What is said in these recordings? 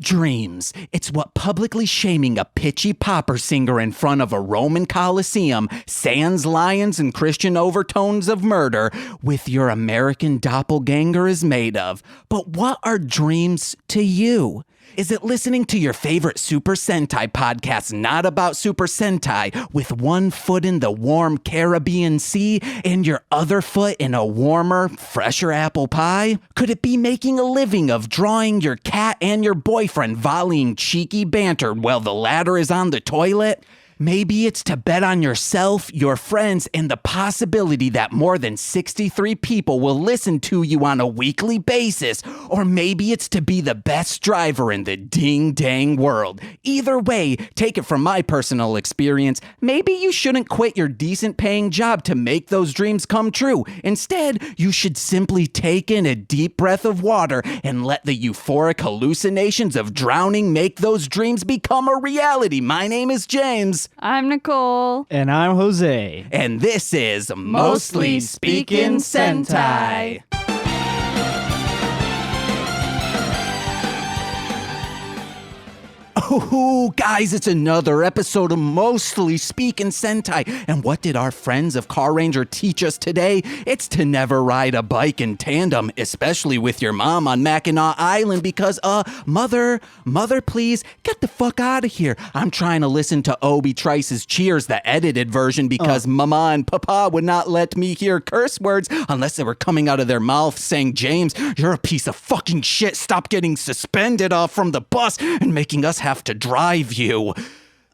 Dreams. It's what publicly shaming a pitchy popper singer in front of a Roman Colosseum, sans lions and Christian overtones of murder, with your American doppelganger is made of. But what are dreams to you? Is it listening to your favorite Super Sentai podcast not about Super Sentai with one foot in the warm Caribbean Sea and your other foot in a warmer, fresher apple pie? Could it be making a living of drawing your cat and your boyfriend volleying cheeky banter while the latter is on the toilet? Maybe it's to bet on yourself, your friends, and the possibility that more than 63 people will listen to you on a weekly basis. Or maybe it's to be the best driver in the ding-dang world. Either way, take it from my personal experience, maybe you shouldn't quit your decent-paying job to make those dreams come true. Instead, you should simply take in a deep breath of water and let the euphoric hallucinations of drowning make those dreams become a reality. My name is James. I'm Nicole. And I'm Jose. And this is Mostly Speakin Sentai. Oh, guys, it's another episode of Mostly Speakin Sentai. And what did our friends of Carranger teach us today? It's to never ride a bike in tandem, especially with your mom on Mackinaw Island because, mother, please, get the fuck out of here. I'm trying to listen to Obi Trice's Cheers, the edited version, because Mama and Papa would not let me hear curse words unless they were coming out of their mouth saying, James, you're a piece of fucking shit. Stop getting suspended off from the bus and making us have to drive you.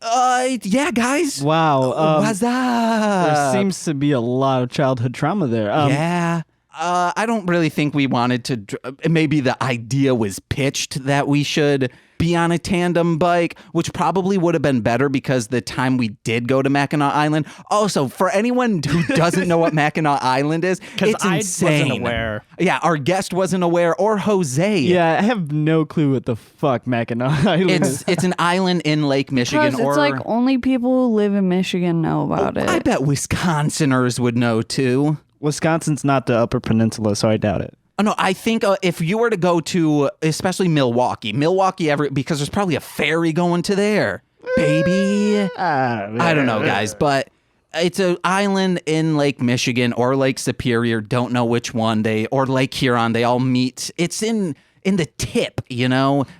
Yeah, guys. Wow. What's that? There seems to be a lot of childhood trauma there. Yeah. I don't really think we wanted to. Maybe the idea was pitched that we should be on a tandem bike, which probably would have been better because the time we did go to Mackinaw Island. Also, for anyone who doesn't know what Mackinaw Island is, it's insane. Wasn't aware. Yeah, our guest wasn't aware, or Jose. Yeah, I have no clue what the fuck Mackinaw Island is. It's an island in Lake Michigan. Because it's like only people who live in Michigan know about it. I bet Wisconsiners would know too. Wisconsin's not the Upper Peninsula, so I doubt it. Oh, no, I think if you were to go to, especially Milwaukee, because there's probably a ferry going to there, baby. I don't know, guys, but it's an island in Lake Michigan or Lake Superior. Don't know which one or Lake Huron. They all meet. It's in the tip,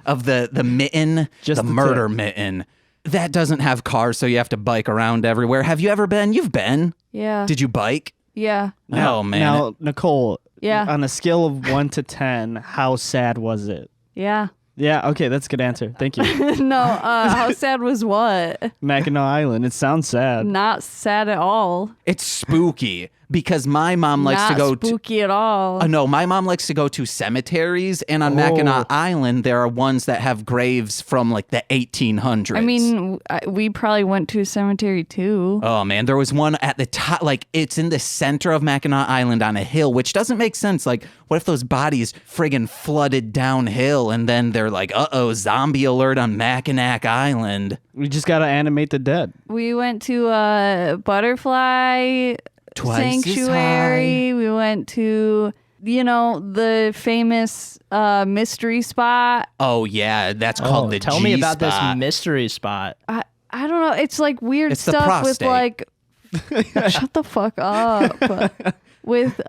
of the mitten, Just the the murder tip. mitten. That doesn't have cars, so you have to bike around everywhere. Have you ever been? You've been. Yeah. Did you bike? Yeah. Oh, man. Now, Nicole, Yeah. on a scale of 1 to 10, how sad was it? Yeah. Yeah, okay, that's a good answer. Thank you. No, how sad was what? Mackinac Island, it sounds sad. Not sad at all. It's spooky because my mom likes Not to go spooky at all. No, my mom likes to go to cemeteries, and on Mackinac Island, there are ones that have graves from like the 1800s. I mean, we probably went to a cemetery too. Oh, man, there was one at the top, like it's in the center of Mackinac Island on a hill, which doesn't make sense. Like, what if those bodies friggin' flooded downhill and then they're like, zombie alert on Mackinac Island? We just gotta animate the dead. We went to a butterfly Twice sanctuary. We went to, the famous mystery spot. Oh, yeah, that's called the Tell me about this G-spot. mystery spot. I don't know. It's like weird It's the stuff with prostate. like, shut the fuck up. With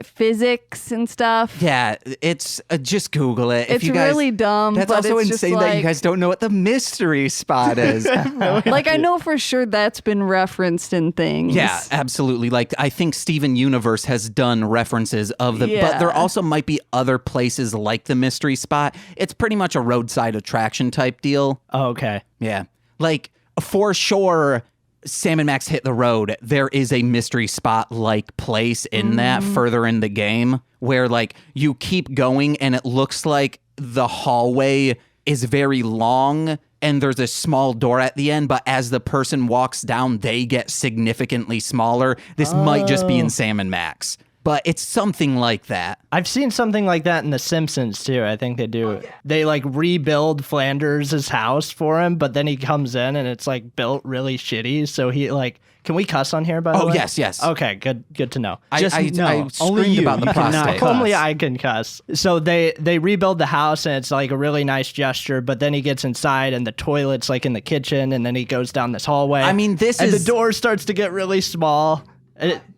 physics and stuff. Yeah, it's just Google it. It's really dumb. That's but also it's just insane that you like- guys don't know what the mystery spot is. Like, I know for sure that's been referenced in things. Yeah, absolutely. Like, I think Steven Universe has done references of but Yeah. there also might be other places like the mystery spot. It's pretty much a roadside attraction type deal. Oh, okay. Yeah. Like, for sure, Sam and Max Hit the Road, there is a mystery spot like place in that further in the game where like you keep going and it looks like the hallway is very long and there's a small door at the end, but as the person walks down, they get significantly smaller. This might just be in Sam and Max. but it's something like that. I've seen something like that in The Simpsons too. I think they do. Oh, yeah. They like rebuild Flanders' house for him, but then he comes in and it's like built really shitty. So he like, can we cuss on here? By the way? Yes. Okay, good to know. I screamed about the prostate. Only I can cuss. So they rebuild the house and it's like a really nice gesture. But then he gets inside and the toilet's like in the kitchen, and then he goes down this hallway. I mean, the door starts to get really small.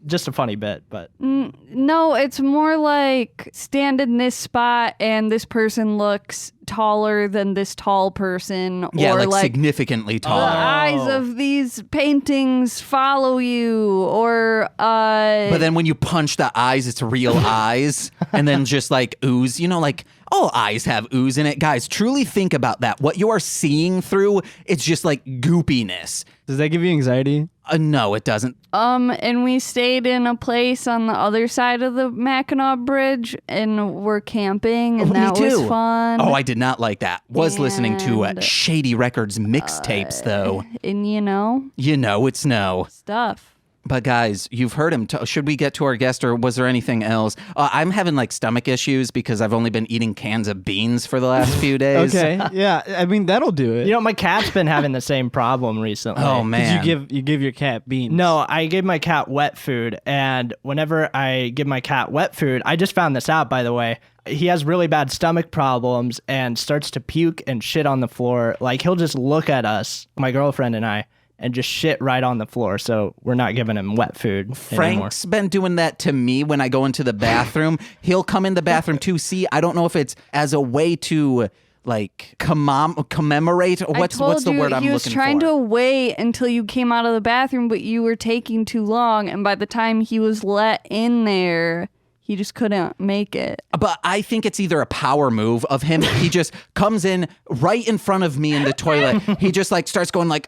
Just a funny bit, but no, it's more like stand in this spot and this person looks taller than this tall person. Yeah, or like significantly taller. The eyes of these paintings follow you, or But then when you punch the eyes, it's real eyes, and then just like ooze. You know, like all eyes have ooze in it. Guys, truly think about that. What you are seeing through, it's just like goopiness. Does that give you anxiety? No, it doesn't. And we stayed in a place on the other side of the Mackinaw Bridge, and we're camping, and that was fun. Oh, I did not like that. Was listening to Shady Records mixtapes, though. And it's no. Stuff. But guys, you've heard him. Should we get to our guest, or was there anything else? I'm having like stomach issues because I've only been eating cans of beans for the last few days. Okay, yeah. I mean, that'll do it. You know, my cat's been having the same problem recently. Oh man, you give your cat beans? No, I give my cat wet food, and whenever I give my cat wet food, I just found this out, by the way. He has really bad stomach problems and starts to puke and shit on the floor. Like, he'll just look at us, my girlfriend and I, and just shit right on the floor. So we're not giving him wet food Frank's been doing that to me when I go into the bathroom. He'll come in the bathroom too. See, I don't know if it's as a way to like commemorate. What's the word I'm looking for? He was trying to wait until you came out of the bathroom, but you were taking too long. And by the time he was let in there, he just couldn't make it. But I think it's either a power move of him. He just comes in right in front of me in the toilet. He just like starts going like,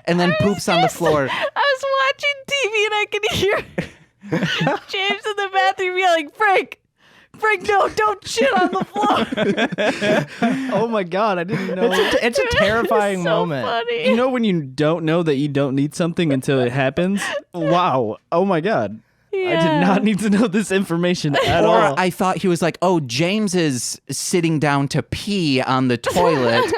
and then poops on the floor. I was watching TV and I could hear James in the bathroom yelling, Frank, no, don't shit on the floor. Oh my God, I didn't know. It's a terrifying moment. Funny. You know when you don't know that you don't need something until it happens? Wow. Oh my God. Yeah. I did not need to know this information at all. Or I thought he was like, oh, James is sitting down to pee on the toilet.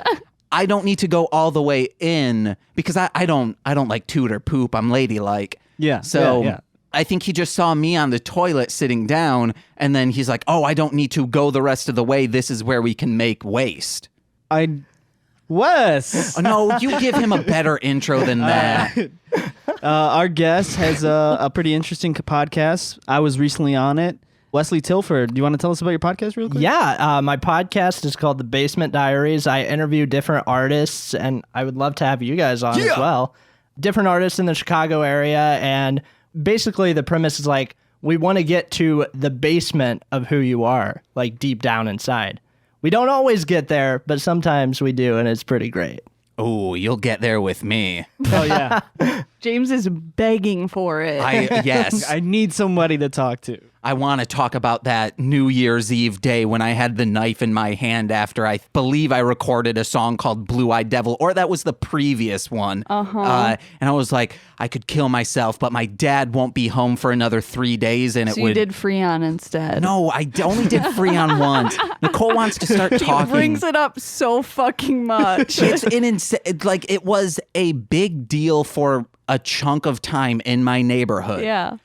I don't need to go all the way in because I don't like toot or poop. I'm ladylike. Yeah. So yeah. I think he just saw me on the toilet sitting down, and then he's like, oh, I don't need to go the rest of the way. This is where we can make waste. Wes. No, you give him a better intro than that. Our guest has a pretty interesting podcast. I was recently on it. Wesley Tilford, do you want to tell us about your podcast real quick? Yeah, my podcast is called The Basement Diaries. I interview different artists, and I would love to have you guys on as well. Different artists in the Chicago area, and basically the premise is like, we want to get to the basement of who you are, like deep down inside. We don't always get there, but sometimes we do, and it's pretty great. Oh, you'll get there with me. Oh, yeah. James is begging for it. Yes. I need somebody to talk to. I want to talk about that New Year's Eve day when I had the knife in my hand after I believe I recorded a song called Blue Eyed Devil, or that was the previous one. And I was like, I could kill myself, but my dad won't be home for another 3 days. And you did Freon instead. No, I only did Freon once. Nicole wants to start talking. He brings it up so fucking much. It was a big deal for a chunk of time in my neighborhood. Yeah.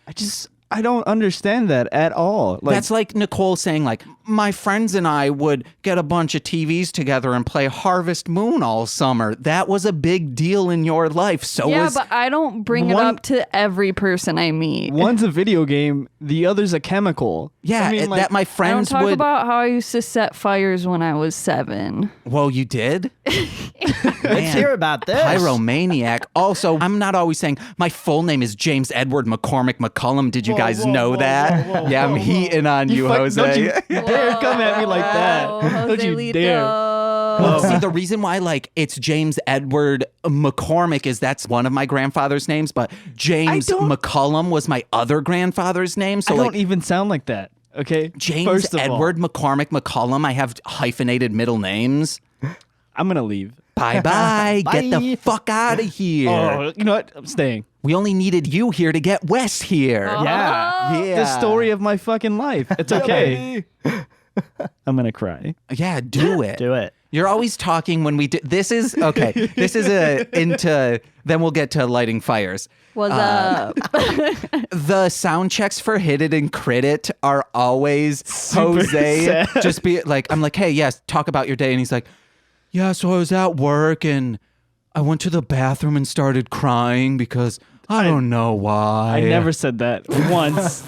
I don't understand that at all. That's like Nicole saying, like, my friends and I would get a bunch of TVs together and play Harvest Moon all summer. That was a big deal in your life. But I don't bring it up to every person I meet. One's a video game, the other's a chemical. Yeah, that my friends I don't talk about how I used to set fires when I was 7. Well, you did? Let's hear about this. Pyromaniac. Also, I'm not always saying my full name is James Edward McCormick McCullum. Did you guys know that? I'm heating on you, Jose. Don't you dare come at me like that. Don't you dare. Well, see, the reason why it's James Edward McCormick is that's one of my grandfather's names, but James McCullum was my other grandfather's name. So I don't even sound like that. Okay, James Edward McCormick McCullum. I have hyphenated middle names. I'm gonna leave. Bye-bye. Get the fuck out of here. Oh, you know what? I'm staying. We only needed you here to get Wes here. Yeah. Yeah. The story of my fucking life. It's okay. I'm going to cry. Yeah, do it. Do it. You're always talking when we do. This is okay. This is into. Then we'll get to lighting fires. What's up? The sound checks for Hit It and Crit It are always Jose. sad. Just be like, I'm like, hey, yes, talk about your day, and he's like, yeah, so I was at work and I went to the bathroom and started crying because I don't know why. I never said that once.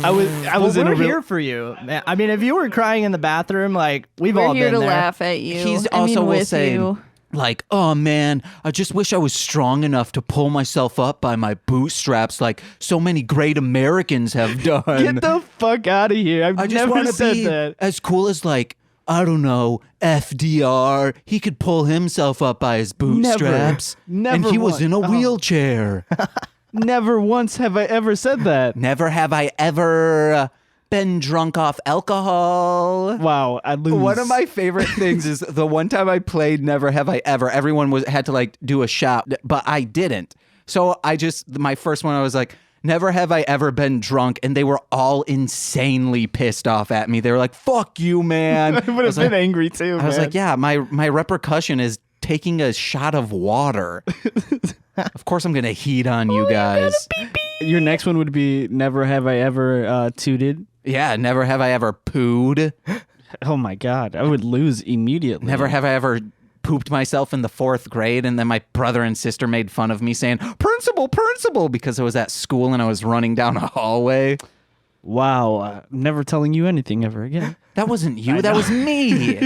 I was in we're a real... here for you. Man, I mean, if you were crying in the bathroom, like we've We're all here been to there. laugh at you. He's I mean, also will with say, you. like, oh man, I just wish I was strong enough to pull myself up by my bootstraps like so many great Americans have done. Get the fuck out of here. I just never want to said be that. as cool as, like, I don't know, FDR. He could pull himself up by his bootstraps. Never and he was once. in a Oh. wheelchair. Never once have I ever said that. Never have I ever been drunk off alcohol. Wow, I lose. One of my favorite things is the one time I played Never Have I Ever, everyone had to like do a shot, but I didn't. So my first one, I was like, never have I ever been drunk, and they were all insanely pissed off at me. They were like, fuck you, man. I would have been angry too, I was like, yeah, my repercussion is taking a shot of water. Of course I'm going to heat on you guys. Your next one would be never have I ever tooted. Yeah, never have I ever pooed. Oh my God, I would lose immediately. Never have I ever pooped myself in the 4th grade, and then my brother and sister made fun of me saying, principal, because I was at school and I was running down a hallway. Wow, never telling you anything ever again. That wasn't you, that was me.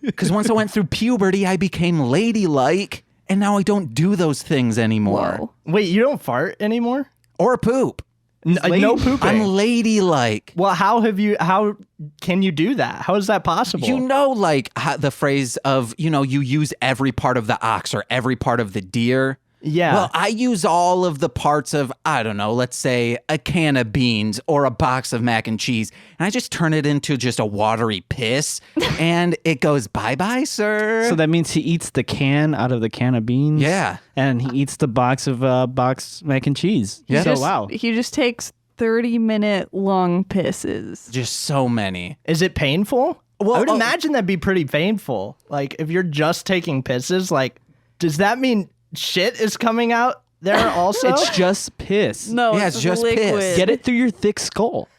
Because once I went through puberty, I became ladylike, and now I don't do those things anymore. Whoa. Wait, you don't fart anymore? Or poop. No pooping. I'm ladylike. Well, how can you do that? How is that possible? You know, like the phrase of, you use every part of the ox or every part of the deer. Yeah. Well, I use all of the parts of, I don't know, let's say a can of beans or a box of mac and cheese, and I just turn it into just a watery piss, and it goes, bye-bye, sir. So that means he eats the can out of the can of beans? Yeah. And he eats the box of box mac and cheese. Yeah. So wow. He just takes 30-minute long pisses. Just so many. Is it painful? Well, I would imagine that'd be pretty painful. Like, if you're just taking pisses, like, does that mean shit is coming out there also? It's just piss. No, Yeah, it's it's just liquid. piss. Get it through your thick skull.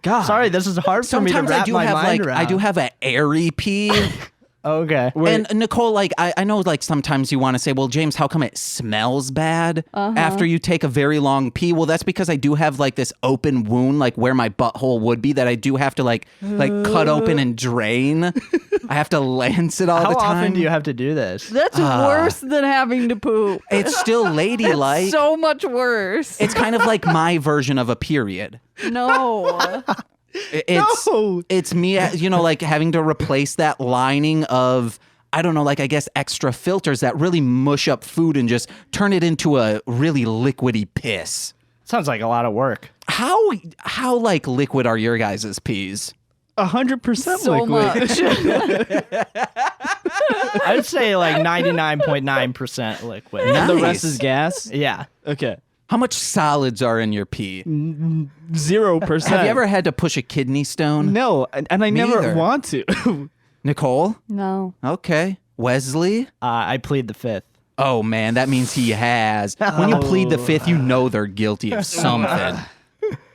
God. Sorry, this is hard for me to Sometimes wrap my mind around. I do have an airy pee. Okay. And Nicole, like, I know, like, sometimes you want to say, well, James, how come it smells bad after you take a very long pee? Well, that's because I do have, like, this open wound, like, where my butthole would be, that I do have to, like cut open and drain. I have to lance it all How the time. often do you have to do this? That's worse than having to poop. It's still ladylike. So much worse. It's kind of like my version of a period. No. It's me, like having to replace that lining of, I don't know, like, I guess extra filters that really mush up food and just turn it into a really liquidy piss. Sounds like a lot of work. How like liquid are your guys' peas? 100% So liquid. much. I'd say like 99.9% liquid. Nice. The rest is gas? Yeah. Okay. How much solids are in your pee? 0%. Have you ever had to push a kidney stone? No, and I never either. want to. Nicole? No. Okay. Wesley? I plead the fifth. Oh man, that means he has. When you plead the fifth, you know they're guilty of something.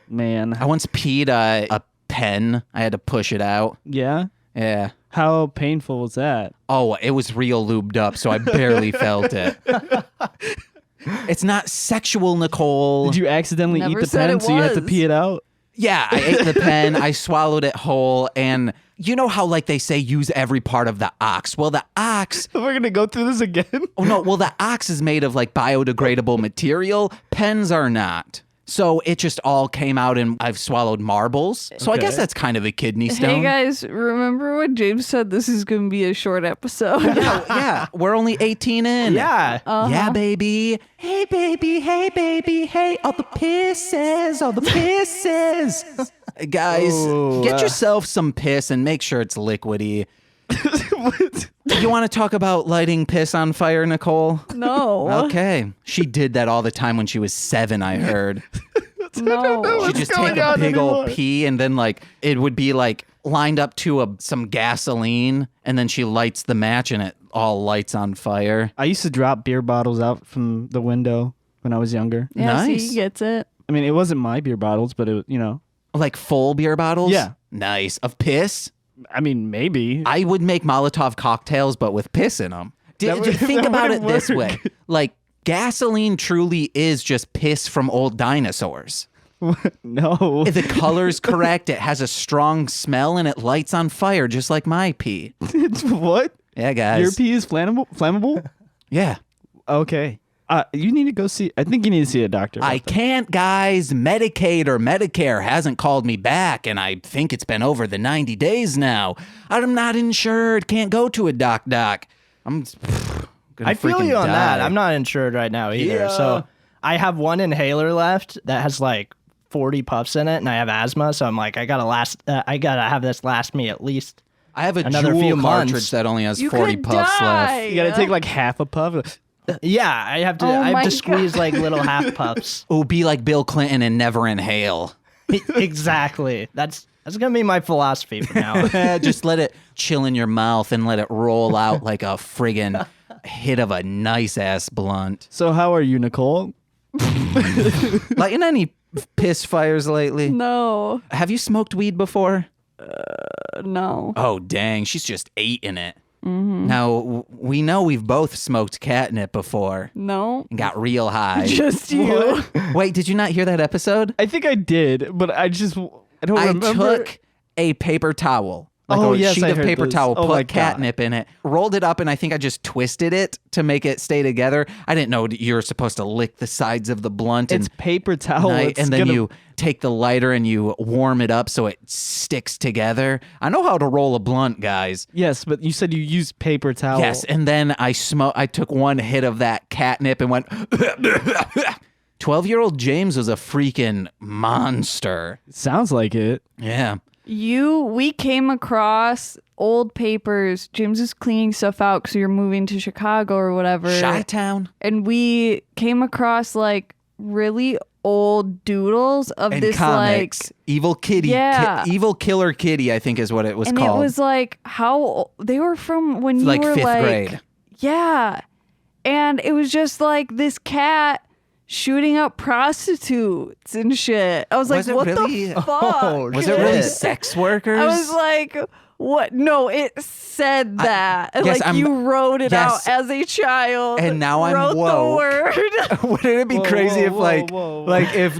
Man. I once peed a pen. I had to push it out. Yeah? Yeah. How painful was that? Oh, it was real lubed up, so I barely felt it. It's not sexual, Nicole. Did you accidentally Never eat the said pen it so you had to was. pee it out? Yeah, I ate the pen, I swallowed it whole, and you know how, like, they say use every part of the ox? Well, the ox, We're going to go through this again? the ox is made of, like, biodegradable material. Pens are not. So it just all came out, and I've swallowed marbles. So I Okay. guess that's kind of a kidney Hey stone. guys, remember when James said this is going to be a short episode? Yeah, we're only 18 in. Yeah. Yeah, baby. Hey, baby. Hey, baby. Hey, all the pisses. All the pisses. Guys, Ooh. get yourself some piss and make sure it's liquidy. You want to talk about lighting piss on fire, Nicole? No. Okay. She did that all the time when she was 7, I heard. No. She'd just take a big old pee and then like it would be like lined up to some gasoline and then she lights the match and it all lights on fire. I used to drop beer bottles out from the window when I was younger. Yeah, Nice. see, he gets it. I mean, it wasn't my beer bottles, but it, you know. Like full beer bottles? Yeah. Nice. Of piss? I mean, maybe. I would make Molotov cocktails, but with piss in them. Think about it this way. Like, gasoline truly is just piss from old dinosaurs. No. If the color's correct, it has a strong smell, and it lights on fire, just like my pee. What? Yeah, guys. Your pee is flammable? Yeah. Okay. You need to go see. I think you need to see a doctor. I can't, guys. Medicaid or Medicare hasn't called me back, and I think it's been over the 90 days now. I'm not insured. Can't go to a doc. I'm gonna I feel freaking you on that. die. I'm not insured right now either. Yeah. So I have one inhaler left that has like 40 puffs in it, and I have asthma. So I'm like, I gotta have this last me at least. I have a Another Juul few cartridge months. that only has You 40 could puffs die. left. You gotta take like half a puff. Yeah, I have to. Oh I have my to squeeze like little half puffs. Oh, be like Bill Clinton and never inhale. Exactly. That's gonna be my philosophy from now on. Just let it chill in your mouth and let it roll out like a friggin' hit of a nice ass blunt. So how are you, Nicole? Lighting any piss fires lately? No. Have you smoked weed before? No. Oh, dang. She's just eating it. Now, we know we've both smoked catnip before No. and got real high. Just you. Wait, did you not hear that episode? I think I did, but I don't I remember. took a paper towel, like Oh, a yes, sheet I of heard paper this. towel, Oh my put God. catnip in it, rolled it up, and I think I just twisted it to make it stay together. I didn't know you're supposed to lick the sides of the blunt It's paper towel. It's and then gonna- you take the lighter and you warm it up so it sticks together. I know how to roll a blunt, guys. Yes, but you said you used paper towel. Yes, and then I took one hit of that catnip and went 12-year-old James was a freaking monster. Sounds like it. Yeah. We came across old papers. James was cleaning stuff out because we were moving to Chicago or whatever. Chi-town. And we came across like really old doodles of And this comics. like Evil Kitty. Yeah. Evil Killer Kitty, I think is what it was and called. it was like how they were from when you like were 5th like grade. Yeah. And it was just like this cat shooting up prostitutes and shit. I was like, Was it what really? the fuck? Oh, Was it really shit. sex workers? I was like, what? No, it said that. guess Like you wrote it yes. out as a child. And now I'm wrote woke. the word. Wouldn't it be Whoa, crazy whoa, if whoa. like if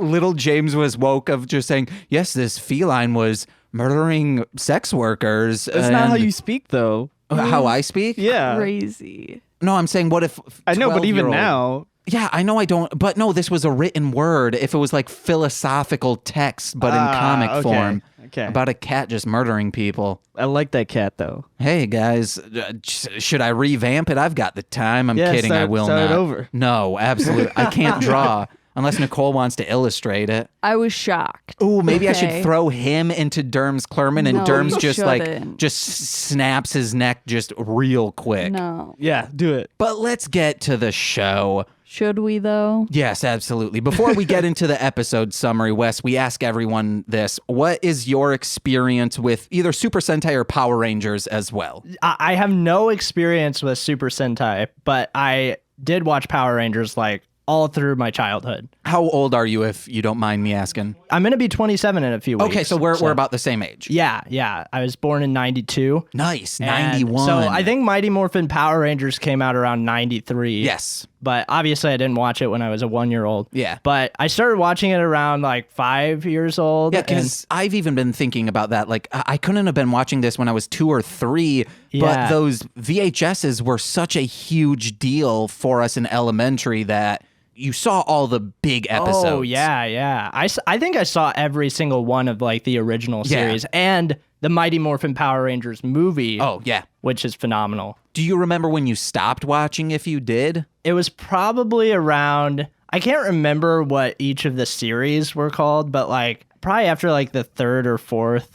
little James was woke of just saying, yes, this feline was murdering sex workers. That's not how and- you speak, though. How I speak? Yeah. Crazy. No, I'm saying what if I know, but even 12-year-old now. Yeah, I know I don't, but no, this was a written word. If it was like philosophical text, but in comic okay, form, okay. about a cat just murdering people. I like that cat, though. Hey guys, should I revamp it? I've got the time. I'm Yeah, kidding. I start- will start it not. over. No, absolutely. I can't draw unless Nicole wants to illustrate it. I was shocked. Ooh, maybe I Okay. should throw him into Derm's Clerman and No, Derm's you just like shouldn't. just snaps his neck just real quick. No. Yeah, do it. But let's get to the show. Should we though? Yes, absolutely. Before we get into the episode summary, Wes, we ask everyone this. What is your experience with either Super Sentai or Power Rangers as well? I have no experience with Super Sentai, but I did watch Power Rangers like all through my childhood. How old are you, if you don't mind me asking? I'm gonna be 27 in a few weeks. Okay, so we're about the same age. Yeah. I was born in 92. Nice, and 91. So I think Mighty Morphin Power Rangers came out around 93. Yes. But obviously I didn't watch it when I was a 1-year-old. Yeah. But I started watching it around like 5 years old. Yeah, and- because I've even been thinking about that. Like, I couldn't have been watching this when I was 2 or 3, but Yeah. those VHSs were such a huge deal for us in elementary that you saw all the big episodes. Oh, yeah. I think I saw every single one of like the original Yeah. series and the Mighty Morphin Power Rangers movie. Oh, yeah. Which is phenomenal. Do you remember when you stopped watching, if you did? It was probably around, I can't remember what each of the series were called, but like probably after like the 3rd or 4th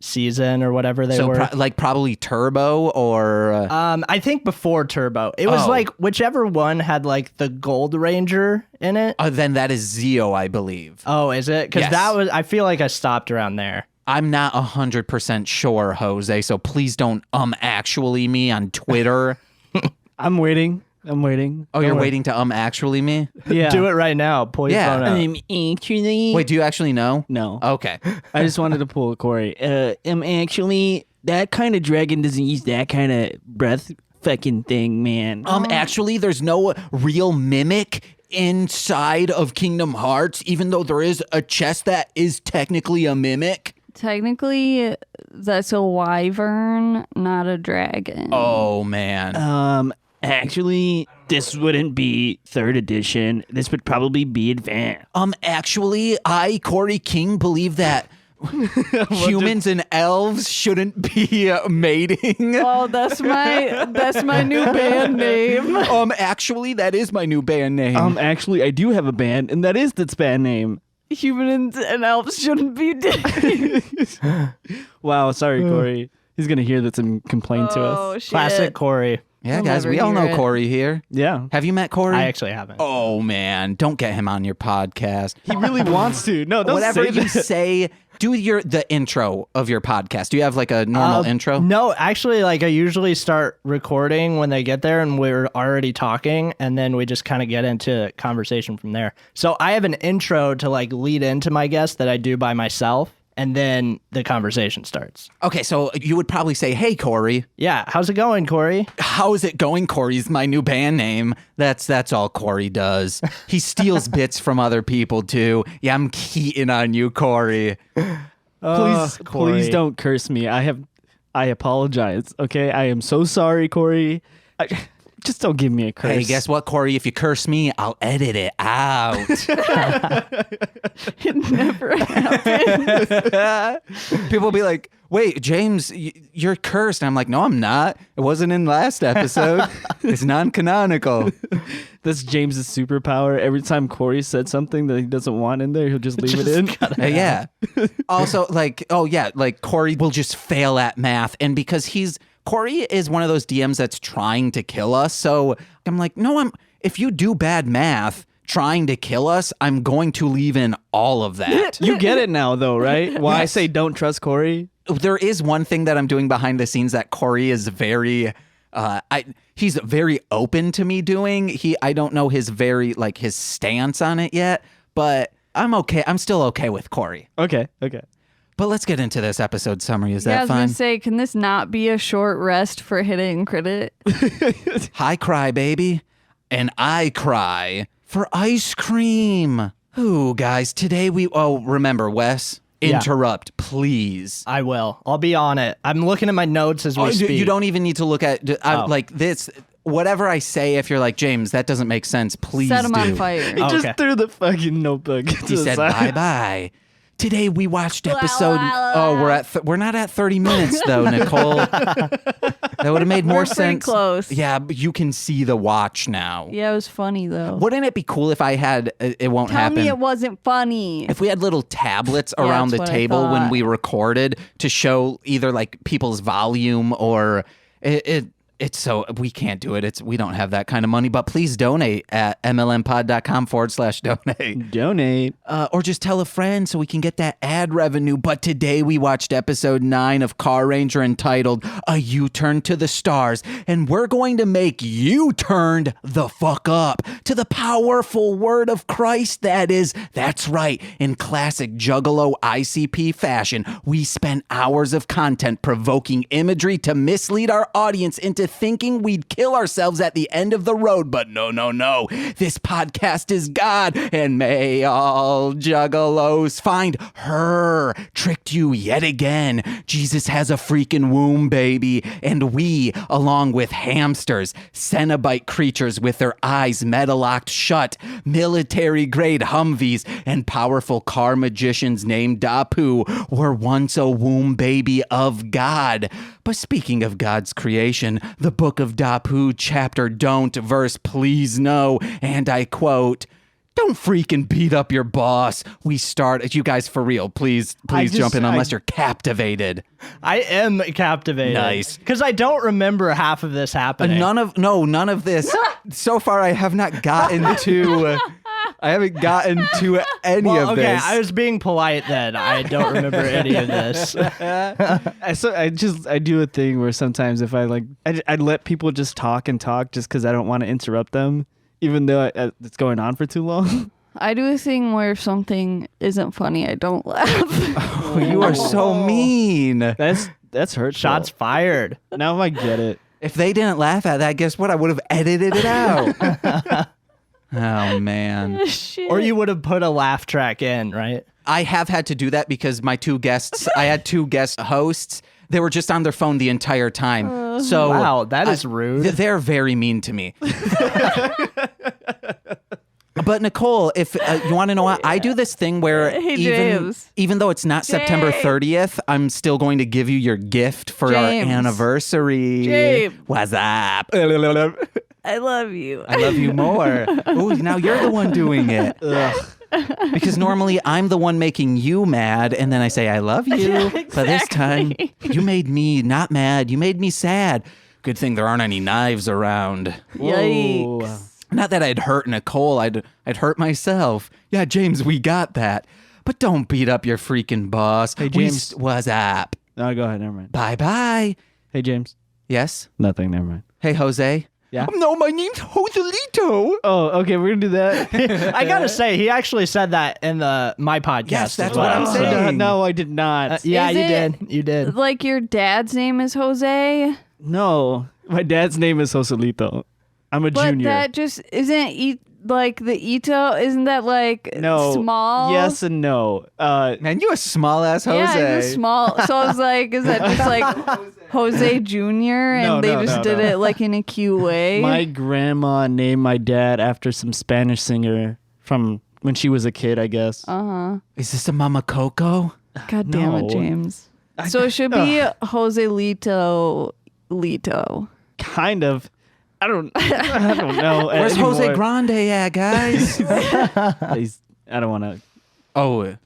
season or whatever they were. Like probably Turbo or... I think before Turbo. It was like whichever one had like the Gold Ranger in it. then that is Zeo, I believe. Oh, is it? Because Yes. I feel like I stopped around there. I'm not 100% sure, Jose, so please don't actually me on Twitter. I'm waiting. Oh, you're waiting to actually me? Yeah. Do it right now. Pull your Yeah. phone out. Actually... Wait, do you actually know? No. Okay. I just wanted to pull a Corey. Actually, that kind of dragon disease, that kind of breath fucking thing, man. Actually, there's no real mimic inside of Kingdom Hearts, even though there is a chest that is technically a mimic. Technically, that's a wyvern, not a dragon. Oh, man. Actually, this wouldn't be 3rd edition. This would probably be advanced. Actually, I, Corey King, believe that humans and elves shouldn't be mating. Oh, that's my new band name. Actually, that is my new band name. Actually, I do have a band, and that is its band name. Humans and elves shouldn't be dating. Wow, sorry, Corey. He's gonna hear this and complain to us. Oh, shit. Classic Corey. Yeah, I'll guys, never we all hear know it. Corey here. Yeah, Have you met Corey? I actually haven't. Oh, man. Don't get him on your podcast. he really wants to. No, don't Whatever say you that. say, do the intro of your podcast. Do you have like a normal intro? No, actually, like I usually start recording when they get there and we're already talking, and then we just kind of get into conversation from there. So I have an intro to like lead into my guest that I do by myself, and then the conversation starts. Okay, so you would probably say, hey, Corey. Yeah, how's it going, Corey? How's it going, Corey's my new band name. That's all Corey does. He steals bits from other people, too. Yeah, I'm keying on you, Corey. Please Corey. don't curse me. I apologize. Okay, I am so sorry, Corey. Just don't give me a curse. Hey, guess what, Corey? If you curse me, I'll edit it out. It never happened. People will be like, wait, James, you're cursed. And I'm like, no, I'm not. It wasn't in last episode. It's non-canonical. That's James's superpower. Every time Corey said something that he doesn't want in there, he'll just leave it in. Yeah. Also, like, Corey will just fail at math. And because Corey is one of those DMs that's trying to kill us. So I'm like, no, if you do bad math trying to kill us, I'm going to leave in all of that. You get it now, though, right? Why I say don't trust Corey? There is one thing that I'm doing behind the scenes that Corey is very, he's very open to me doing. I don't know his stance on it yet, but I'm okay. I'm still okay with Corey. Okay. But let's get into this episode summary. Is I that was fine? gonna say, can this not be a short rest for hitting credit? I cry, baby. And I cry for ice cream. Ooh, guys, today remember, Wes, interrupt, please. I will. I'll be on it. I'm looking at my notes as we speak. You don't even need to look at, like this, whatever I say, if you're like, James, that doesn't make sense, please Set him do. on fire. He just threw the fucking notebook. He said, bye-bye. Today we watched episode. We're not at 30 minutes though, Nicole. That would have made more We're pretty sense. close. Yeah, but you can see the watch now. Yeah, it was funny though. Wouldn't it be cool if I had? It won't Tell happen. me it wasn't funny. If we had little tablets around the that's what I table when thought. we recorded to show either like people's volume or it's so we can't do it. We don't have that kind of money, but please donate at mlmpod.com/donate. Donate. Or just tell a friend so we can get that ad revenue. But today we watched episode 9 of Carranger entitled A U-Turn to the Stars. And we're going to make you turned the fuck up to the powerful word of Christ, that is. That's right. In classic Juggalo ICP fashion, we spent hours of content provoking imagery to mislead our audience into thinking we'd kill ourselves at the end of the road. But no. This podcast is God, and may all juggalos find her. Tricked you yet again. Jesus has a freaking womb, baby. And we, along with hamsters, Cenobite creatures with their eyes metal-locked shut, military-grade Humvees, and powerful car magicians named Dappu, were once a womb baby of God. But speaking of God's creation, the book of Dappu, chapter don't, verse please no, and I quote, Don't freaking beat up your boss. We start. You guys, for real, please jump in unless you're captivated. I am captivated. Nice. Because I don't remember half of this happening. None of this. So far, I have not gotten to. I haven't gotten to any of okay, this. I was being polite then. I don't remember any of this. I do a thing where sometimes if I let people just talk just because I don't want to interrupt them, even though it's going on for too long. I do a thing where if something isn't funny, I don't laugh. Oh, you are so mean. That's hurtful. Shots fired. Now I get it. If they didn't laugh at that, guess what? I would have edited it out. Oh, man. Shit. Or you would have put a laugh track in, right? I have had to do that because I had two guest hosts. They were just on their phone the entire time. So Wow, that is rude. They're very mean to me. But Nicole, if you want to know what, I do this thing where Hey, James. even though it's not September 30th, I'm still going to give you your gift for our James. anniversary. James. What's up? I love you. I love you more. Ooh, now you're the one doing it. Because normally I'm the one making you mad, and then I say, I love you. Yeah, But this time, exactly. you made me not mad. You made me sad. Good thing there aren't any knives around. Yikes. Not that I'd hurt Nicole, I'd hurt myself. Yeah, James, we got that. But don't beat up your freaking boss. Hey, James. What's up? No, go ahead. Never mind. Bye-bye. Hey, James. Yes? Nothing. Never mind. Hey, Jose? Yeah? No, my name's Joselito. Oh, okay. We're going to do that. I gotta say, he actually said that in my podcast. Yes, as that's well. what I'm saying. No, I did not. Yeah, Is you it- did. You did. Like your dad's name is Jose, No. My dad's name is Joselito. I'm a but junior. that just isn't like the Ito. Isn't that like No. small? Yes and no. Man, you a small-ass Jose. Yeah, it's small. So I was like, is that just like Jose Jr. and No, they no, just no, did no. it like in a cute way? My grandma named my dad after some Spanish singer from when she was a kid, I guess. Is this a Mama Coco? God damn it, No. James. So it should be Jose Lito. Kind of. I don't know. Where's anymore. Jose Grande at, guys? I don't want to. Oh,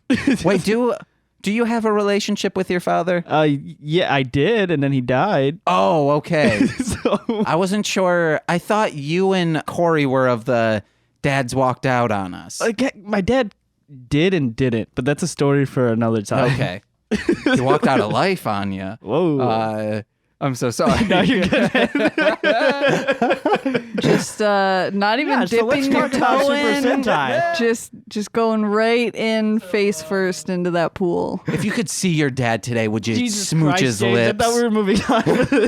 wait, do you have a relationship with your father? Yeah, I did, and then he died. Oh, okay. So I wasn't sure. I thought you and Corey were of the dads walked out on us. my dad did and didn't, but that's a story for another time. Okay. He walked out of life on you. Whoa. I'm so sorry. No, you're good. Just not even Yeah, so let's dipping your talk about toe Super in. Sentai. Just going right in face first into that pool. If you could see your dad today, would you Jesus smooch Christ, his James, lips? I thought we were moving on.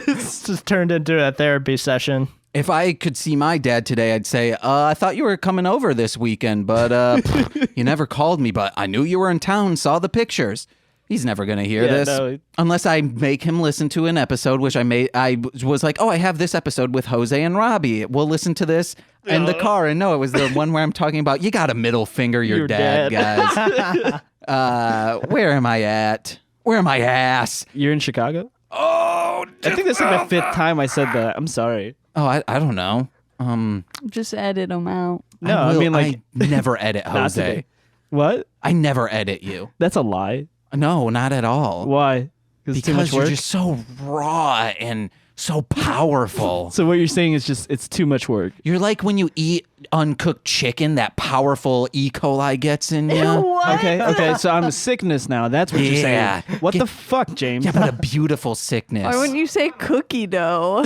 This just turned into a therapy session. If I could see my dad today, I'd say, I thought you were coming over this weekend, but you never called me, but I knew you were in town, saw the pictures. He's never going to hear Yeah, this no. unless I make him listen to an episode, which I was like, oh, I have this episode with Jose and Robbie. We'll listen to this in the car. And no, it was the one where I'm talking about, you got a middle finger your dad, guys. Where am I at? Where my ass? You're in Chicago? Oh, I think that's like the 5th time I said that. I'm sorry. oh, I don't know. Just edit them out. No, I mean, like, I never edit not Jose. today. What? I never edit you. That's a lie. No, not at all. Why? It's too much Because you're work. just so raw and so powerful. So what you're saying is just it's too much work. You're like when you eat uncooked chicken, that powerful E. coli gets in you. What? Okay. So I'm a sickness now. That's what you're Yeah. saying. What the fuck, James? Yeah, but a beautiful sickness. Why wouldn't you say cookie dough?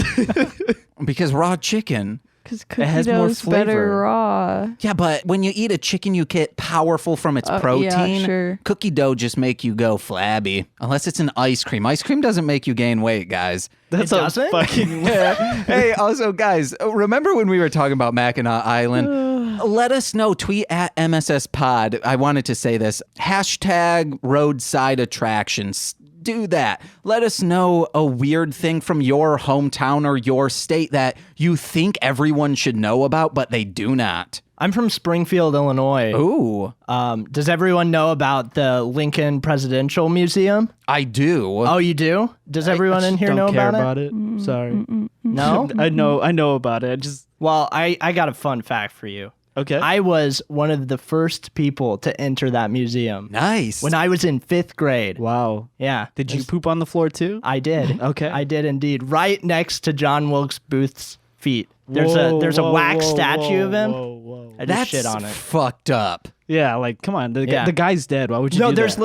Because raw chicken. Because cookie has more dough's better flavor. raw. Yeah, but when you eat a chicken, you get powerful from its protein. Yeah, sure. Cookie dough just make you go flabby. Unless it's an ice cream. Ice cream doesn't make you gain weight, guys. That's It a doesn't? fucking. Hey, also, guys, remember when we were talking about Mackinaw Island? Let us know. Tweet at MSS Pod. I wanted to say this. Hashtag roadside attractions. Do that. Let us know a weird thing from your hometown or your state that you think everyone should know about, but they do not. I'm from Springfield, Illinois. Ooh, Does everyone know about the Lincoln Presidential Museum? I do. Oh, you do? Does everyone in here Don't know care about about it. Sorry. No? I know about it. I just Well, I got a fun fact for you. Okay. I was one of the first people to enter that museum. Nice. When I was in 5th grade. Wow. Yeah. Did you poop on the floor too? I did. Okay. I did indeed. Right next to John Wilkes Booth's feet. There's a wax statue of him. Whoa. I just That's shit on it. fucked up. Yeah, like come on, the guy's dead. Why would you? No, do there's that?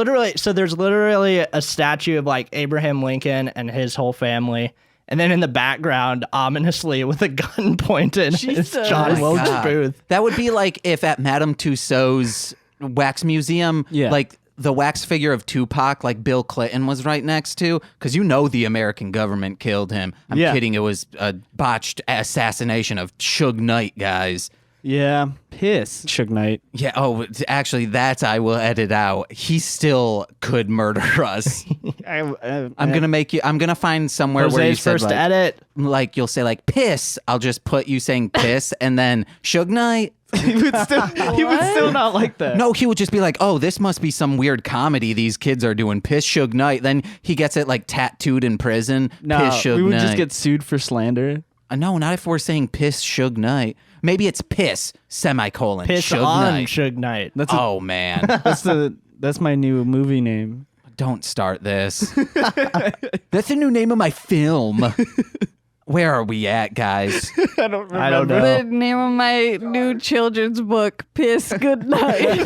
literally a statue of like Abraham Lincoln and his whole family. And then in the background, ominously with a gun pointed, is Jesus. John Oh my Wilkes God. Booth. That would be like if at Madame Tussauds wax museum, Yeah. like the wax figure of Tupac, like Bill Clinton was right next to, because the American government killed him. I'm Yeah. kidding. It was a botched assassination of Suge Knight, guys. Yeah, piss. Suge Knight. Yeah. Oh, actually, I will edit out. He still could murder us. I'm gonna find somewhere where you Jose's said first like, edit. like you'll say like piss. I'll just put you saying piss and then Suge Knight. he would still not like that. No, he would just be like, oh, this must be some weird comedy these kids are doing. Piss Suge Knight. Then he gets it like tattooed in prison. No, Piss Suge we would Knight. just get sued for slander. No, not if we're saying piss Suge Knight. Maybe it's piss, semicolon, Piss Suge on Knight. Suge Knight. Oh, man. That's my new movie name. Don't start this. That's the new name of my film. Where are we at, guys? I don't remember. I don't know. The name of my new children's book, Piss Good Night.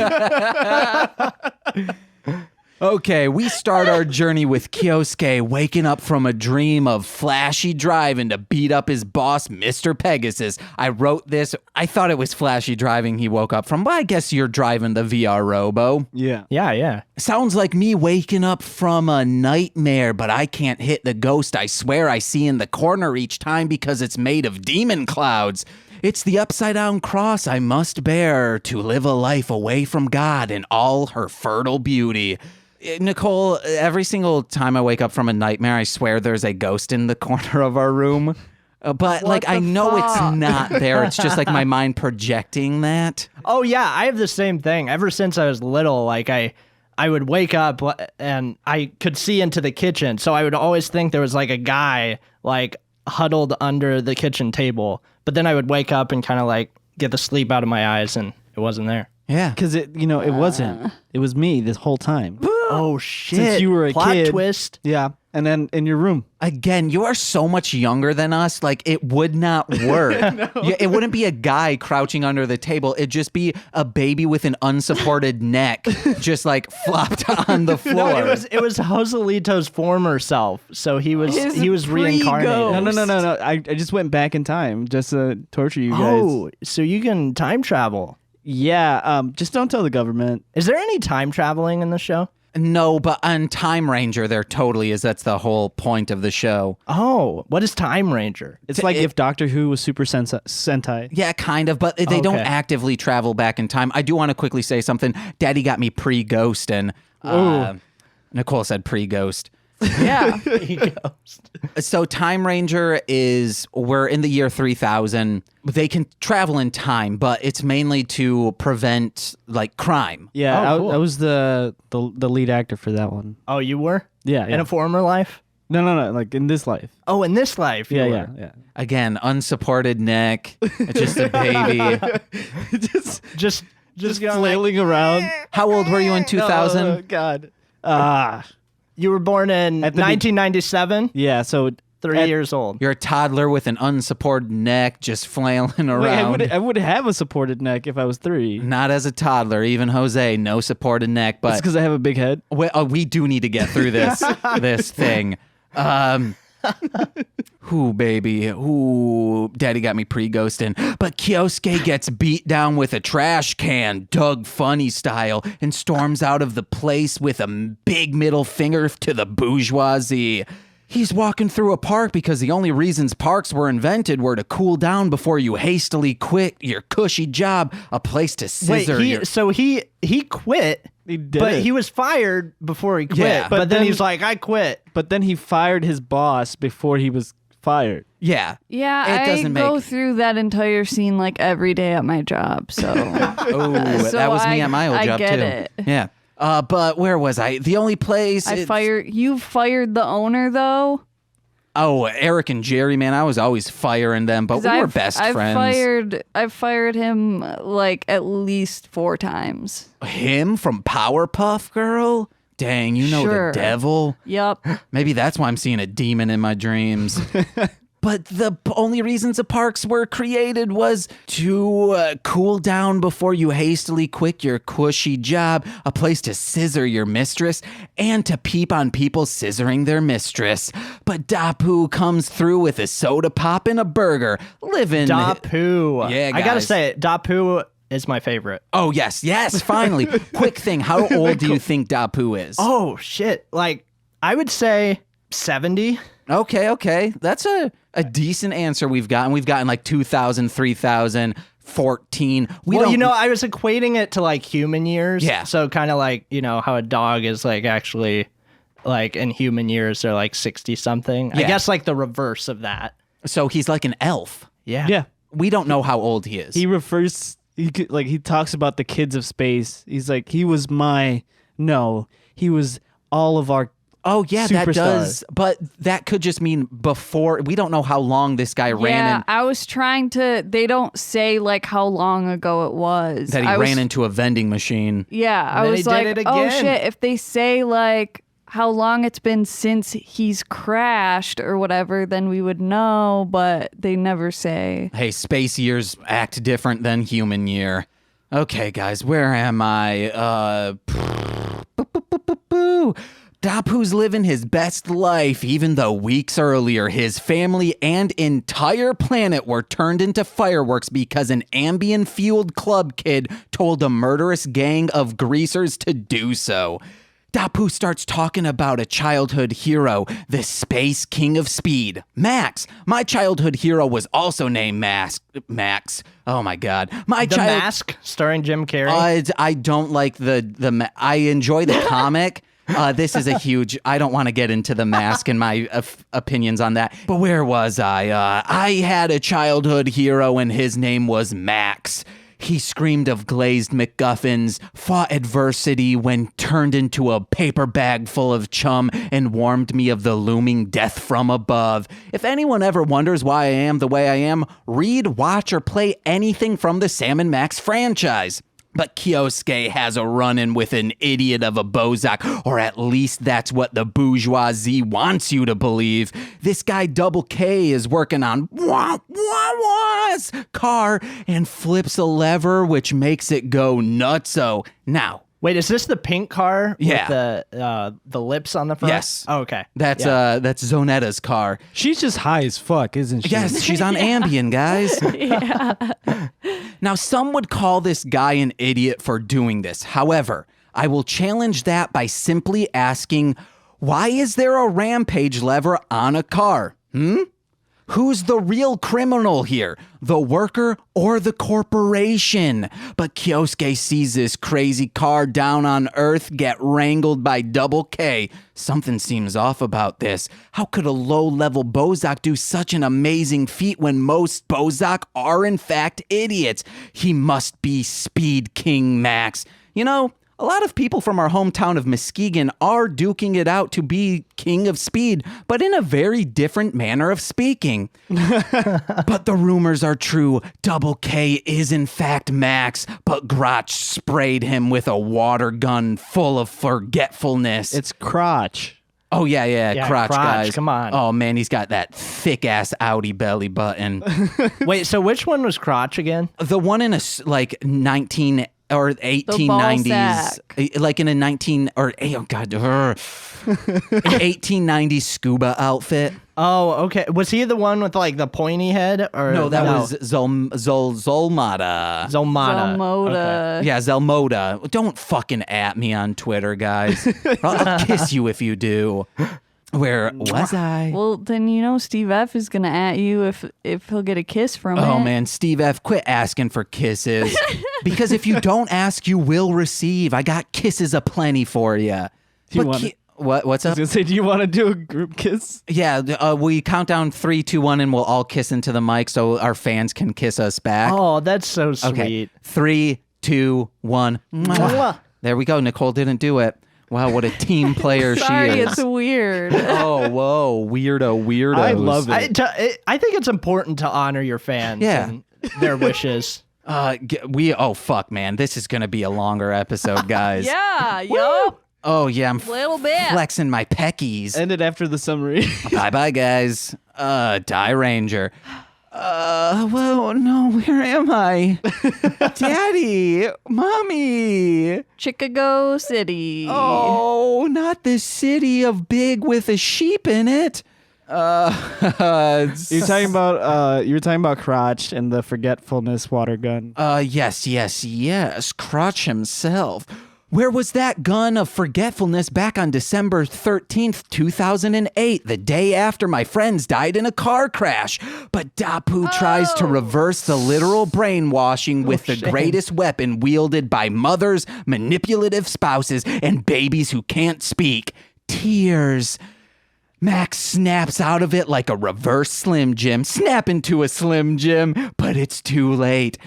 Okay, we start our journey with Kyosuke waking up from a dream of flashy driving to beat up his boss, Mr. Pegasus. I wrote this. I thought it was flashy driving he woke up from, but I guess you're driving the VR Robo. Yeah. Yeah. Sounds like me waking up from a nightmare, but I can't hit the ghost I swear I see in the corner each time because it's made of demon clouds. It's the upside-down cross I must bear to live a life away from God in all her fertile beauty. Nicole, every single time I wake up from a nightmare, I swear there's a ghost in the corner of our room. But like, I know it's not there. It's just like my mind projecting that. Oh yeah, I have the same thing. Ever since I was little, like I would wake up and I could see into the kitchen, so I would always think there was like a guy like huddled under the kitchen table. But then I would wake up and kind of like get the sleep out of my eyes, and it wasn't there. Yeah. Because it wasn't. It was me this whole time. Oh shit! Since you were a Plot kid. twist. Yeah. And then in your room. Again, you are so much younger than us. Like, it would not work. It wouldn't be a guy crouching under the table. It'd just be a baby with an unsupported neck, just like flopped on the floor. No, it was Joselito's former self. So he was His reincarnated. pre-ghost. No. I just went back in time just to torture you guys. Oh, so you can time travel. Yeah. Just don't tell the government. Is there any time traveling in the show? No, but on Time Ranger, there totally is. That's the whole point of the show. Oh, what is Time Ranger? It's like if Doctor Who was Super Sentai. Yeah, kind of, but they don't Okay. actively travel back in time. I do want to quickly say something. Daddy got me pre-ghost, and Nicole said pre-ghost. Yeah. So Time Ranger we're in the year 3000. They can travel in time, but it's mainly to prevent like crime. Yeah, Oh, cool. I was the lead actor for that one. Oh, you were? Yeah. In a former life? No, like in this life. Oh, in this life. you were. Yeah. Again, unsupported neck, just a baby. Just going flailing around. How old were you in 2000? Oh God. You were born in At the 1997, Yeah. So 3 years old. You're a toddler with an unsupported neck, just flailing around. I would have a supported neck if I was 3. Not as a toddler, even Jose, no supported neck. That's But because I have a big head. we do need to get through this this thing. Who, baby? Who? Daddy got me pre-ghosting. But Kyosuke gets beat down with a trash can, Doug Funny style, and storms out of the place with a big middle finger to the bourgeoisie. He's walking through a park because the only reasons parks were invented were to cool down before you hastily quit your cushy job, a place to scissor your... So he quit, He did but it. he was fired before he quit. Yeah. But then then- he's like, I quit. But then he fired his boss before he was fired. Yeah. Yeah, It I doesn't go make- through that entire scene like every day at my job. So, Oh, so that was me I- at my old I job get too. it. Yeah. But where was I? The only place... you fired the owner though. Oh, Eric and Jerry, man, I was always firing them, but we were best friends. I've fired him like at least 4 times. Him from Powerpuff Girl? Dang, you know Sure. the devil? Yup. Maybe that's why I'm seeing a demon in my dreams. But the only reasons the parks were created was to cool down before you hastily quit your cushy job, a place to scissor your mistress, and to peep on people scissoring their mistress. But Dappu comes through with a soda pop and a burger, living... Dappu. Yeah, I gotta guys. say, Dappu is my favorite. Oh, yes, finally. Quick thing, how old do you think Dappu is? Oh, shit. Like, I would say 70. Okay. That's a decent answer we've gotten. We've gotten like 2,000, 3,000, 14. I was equating it to like human years. Yeah. So kind of like, how a dog is like actually like in human years, they're like 60 something. I Yeah. guess like the reverse of that. So he's like an elf. Yeah. Yeah. We don't know how old he is. He talks about the kids of space. He's like, he was all of our Oh, yeah, that Superstar. does. But that could just mean before. We don't know how long this guy ran Yeah, in. I was trying to. They don't say like how long ago it was. That he ran into a vending machine. Yeah, I then was he did like, it oh again. shit. If they say like how long it's been since he's crashed or whatever, then we would know. But they never say. Hey, space years act different than human year. Okay, guys, where am I? Dappu's living his best life, even though weeks earlier his family and entire planet were turned into fireworks because an Ambien-fueled club kid told a murderous gang of greasers to do so. Dappu starts talking about a childhood hero, the Space King of Speed, Max. My childhood hero was also named Max. Oh my God. The Mask, starring Jim Carrey. I don't like I enjoy the comic. This is a huge... I don't want to get into the Mask and my opinions on that. But where was I? I had a childhood hero and his name was Max. He screamed of glazed MacGuffins, fought adversity when turned into a paper bag full of chum, and warned me of the looming death from above. If anyone ever wonders why I am the way I am, read, watch, or play anything from the Sam and Max franchise. But Kyosuke has a run-in with an idiot of a Bozak, or at least that's what the bourgeoisie wants you to believe. This guy Double K is working on Wa's car and flips a lever which makes it go nutso. Now, Wait, is this the pink car Yeah. with the lips on the front? Yes. Oh, okay. that's Yeah. Zonetta's car. She's just high as fuck, isn't she? Yes, she's on Ambien, guys. Now, some would call this guy an idiot for doing this. However, I will challenge that by simply asking, why is there a rampage lever on a car? Who's the real criminal here? The worker or the corporation? But Kyosuke sees this crazy car down on Earth get wrangled by Double K. Something seems off about this. How could a low-level Bozak do such an amazing feat when most Bozak are in fact idiots? He must be Speed King Max. You know, a lot of people from our hometown of Muskegon are duking it out to be king of speed, but in a very different manner of speaking. But the rumors are true. Double K is in fact Max, but Grotch sprayed him with a water gun full of forgetfulness. It's crotch. Oh, yeah, crotch, guys. come on. Oh, man, he's got that thick-ass Audi belly button. Wait, so which one was crotch again? The one in a, like, 19... or 1890s, like in a 1890s scuba outfit. Oh, okay. Was he the one with like the pointy head? Or No, that was Zolmada. Zelmoda. Yeah, Zelmoda. Don't fucking at me on Twitter, guys. I'll kiss you if you do. Where was I? Well, then you know Steve F is gonna at you if he'll get a kiss from it. Oh man, Steve F, quit asking for kisses. Because if you don't ask, you will receive. I got kisses aplenty for you. What's I up? was gonna say, do you want to do a group kiss? Yeah, we count down 3, 2, 1, and we'll all kiss into the mic so our fans can kiss us back. Oh, that's so sweet. Okay, 3, 2, 1. Mwah. There we go. Nicole didn't do it. Wow, what a team player Sorry, she is. it's weird. Oh, whoa, weirdo. I love it. I think it's important to honor your fans and their wishes. Oh fuck, man, this is gonna be a longer episode, guys. Yeah, yup. Oh yeah, I'm Little bit. flexing my peckies. Ended after the summary. Bye, guys. Carranger. Whoa, no, where am I? Daddy, Mommy. Chicago City. Oh, not the city of big with a sheep in it. You're talking about Crotch and the forgetfulness water gun. Yes, Crotch himself. Where was that gun of forgetfulness back on December 13th, 2008, the day after my friends died in a car crash? But Dappu tries to reverse the literal brainwashing with the greatest weapon wielded by mothers, manipulative spouses, and babies who can't speak: tears. Max snaps out of it like a reverse Slim Jim. Snap into a Slim Jim, but it's too late.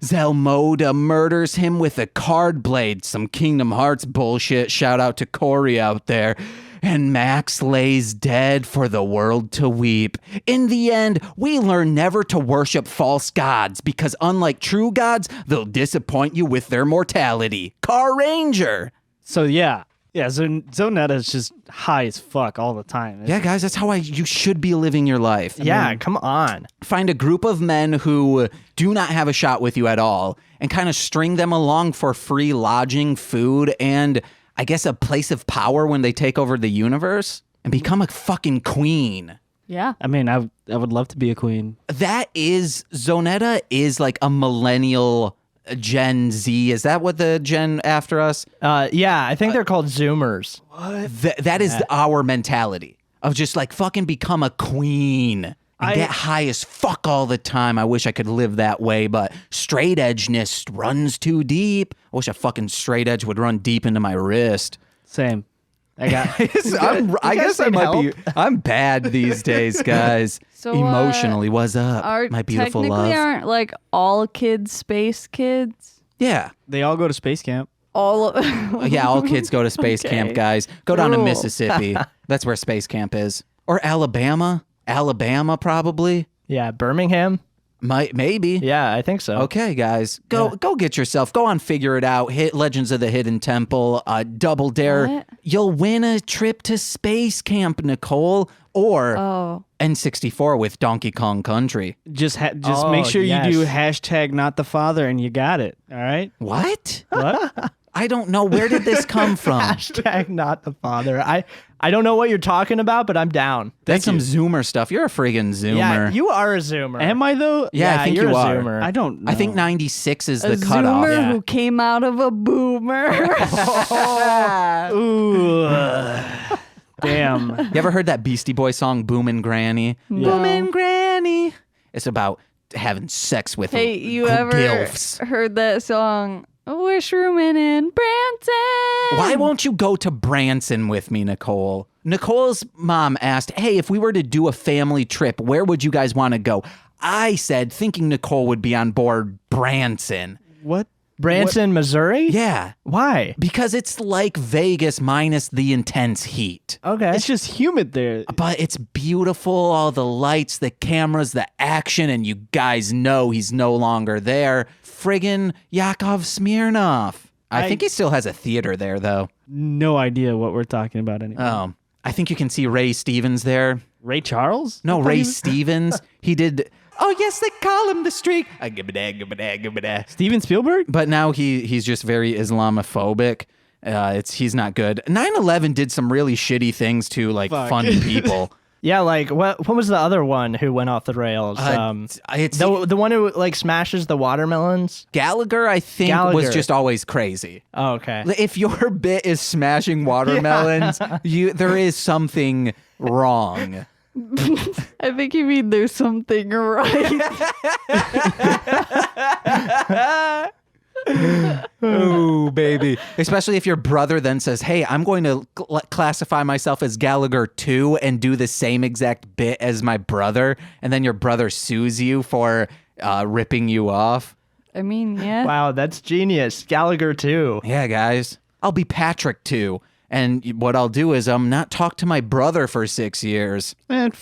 Zelmoda murders him with a card blade. Some Kingdom Hearts bullshit. Shout out to Corey out there. And Max lays dead for the world to weep. In the end, we learn never to worship false gods because unlike true gods, they'll disappoint you with their mortality. Carranger! So yeah, Zonette is just high as fuck all the time. Yeah, guys, that's how you should be living your life. Come on. Find a group of men who do not have a shot with you at all and kind of string them along for free lodging, food, and I guess a place of power when they take over the universe and become a fucking queen. Yeah. I mean, I would love to be a queen. Zonetta is like a millennial Gen Z. Is that what the gen after us? Yeah, I think they're called Zoomers. That is our mentality of just like fucking become a queen and get high as fuck all the time. I wish I could live that way, but straight edgeness runs too deep. I wish a fucking straight edge would run deep into my wrist. Same. I guess I might be. I'm bad these days, guys. So, emotionally, what's up, my beautiful technically love? aren't like all kids space kids? Yeah. They all go to space camp. All of Yeah, all kids go to space camp, guys. Go down to Cool. Mississippi. That's where space camp is. Or Alabama. Alabama, probably. Yeah, Birmingham. Maybe. Yeah, I think so. Okay, guys. Go get yourself. Go on, figure it out. Hit Legends of the Hidden Temple. Double Dare. What? You'll win a trip to space camp, Nicole. Or N64 with Donkey Kong Country. Just Oh, make sure yes. you do hashtag not the father and you got it. All right? What? What? I don't know. Where did this come from? Hashtag not the father. I don't know what you're talking about, but I'm down. That's some Zoomer stuff. You're a friggin' Zoomer. Yeah, you are a Zoomer. Am I though? Yeah, I think you're you a are. Zoomer. I don't know. I think 96 is a the cutoff. Zoomer Yeah. who came out of a boomer. Ooh. Damn. You ever heard that Beastie Boy song, Boomin' Granny? Boomin' Granny. It's about having sex with Hey, you ever gilfs. heard that song? Wish rooming in Branson. Why won't you go to Branson with me, Nicole? Nicole's mom asked, hey, if we were to do a family trip, where would you guys want to go? I said, thinking Nicole would be on board, Branson. What? Branson, Missouri? Yeah, Why? because it's like Vegas minus the intense heat. Okay. It's just humid there. But it's beautiful, all the lights, the cameras, the action, and you guys know he's no longer there. Friggin' Yakov Smirnov. I think he still has a theater there, though. No idea what we're talking about anymore. I think you can see Ray Stevens there. Ray Charles? No, I thought Ray he was- Stevens. He did. Oh, yes, they call him the streak. Steven Spielberg? But now he's just very Islamophobic. He's not good. 9/11 did some really shitty things to like Fuck. fun people. Yeah, like what was the other one who went off the rails? It's The one who like smashes the watermelons? Gallagher, I think, was Gallagher. just always crazy. Oh, okay. If your bit is smashing watermelons, there is something wrong. I think you mean there's something right. Oh, baby. Especially if your brother then says, hey, I'm going to classify myself as Gallagher too and do the same exact bit as my brother. And then your brother sues you for ripping you off. I mean, yeah. Wow, that's genius. Gallagher too. Yeah, guys. I'll be Patrick too. And what I'll do is not talk to my brother for 6 years. Man,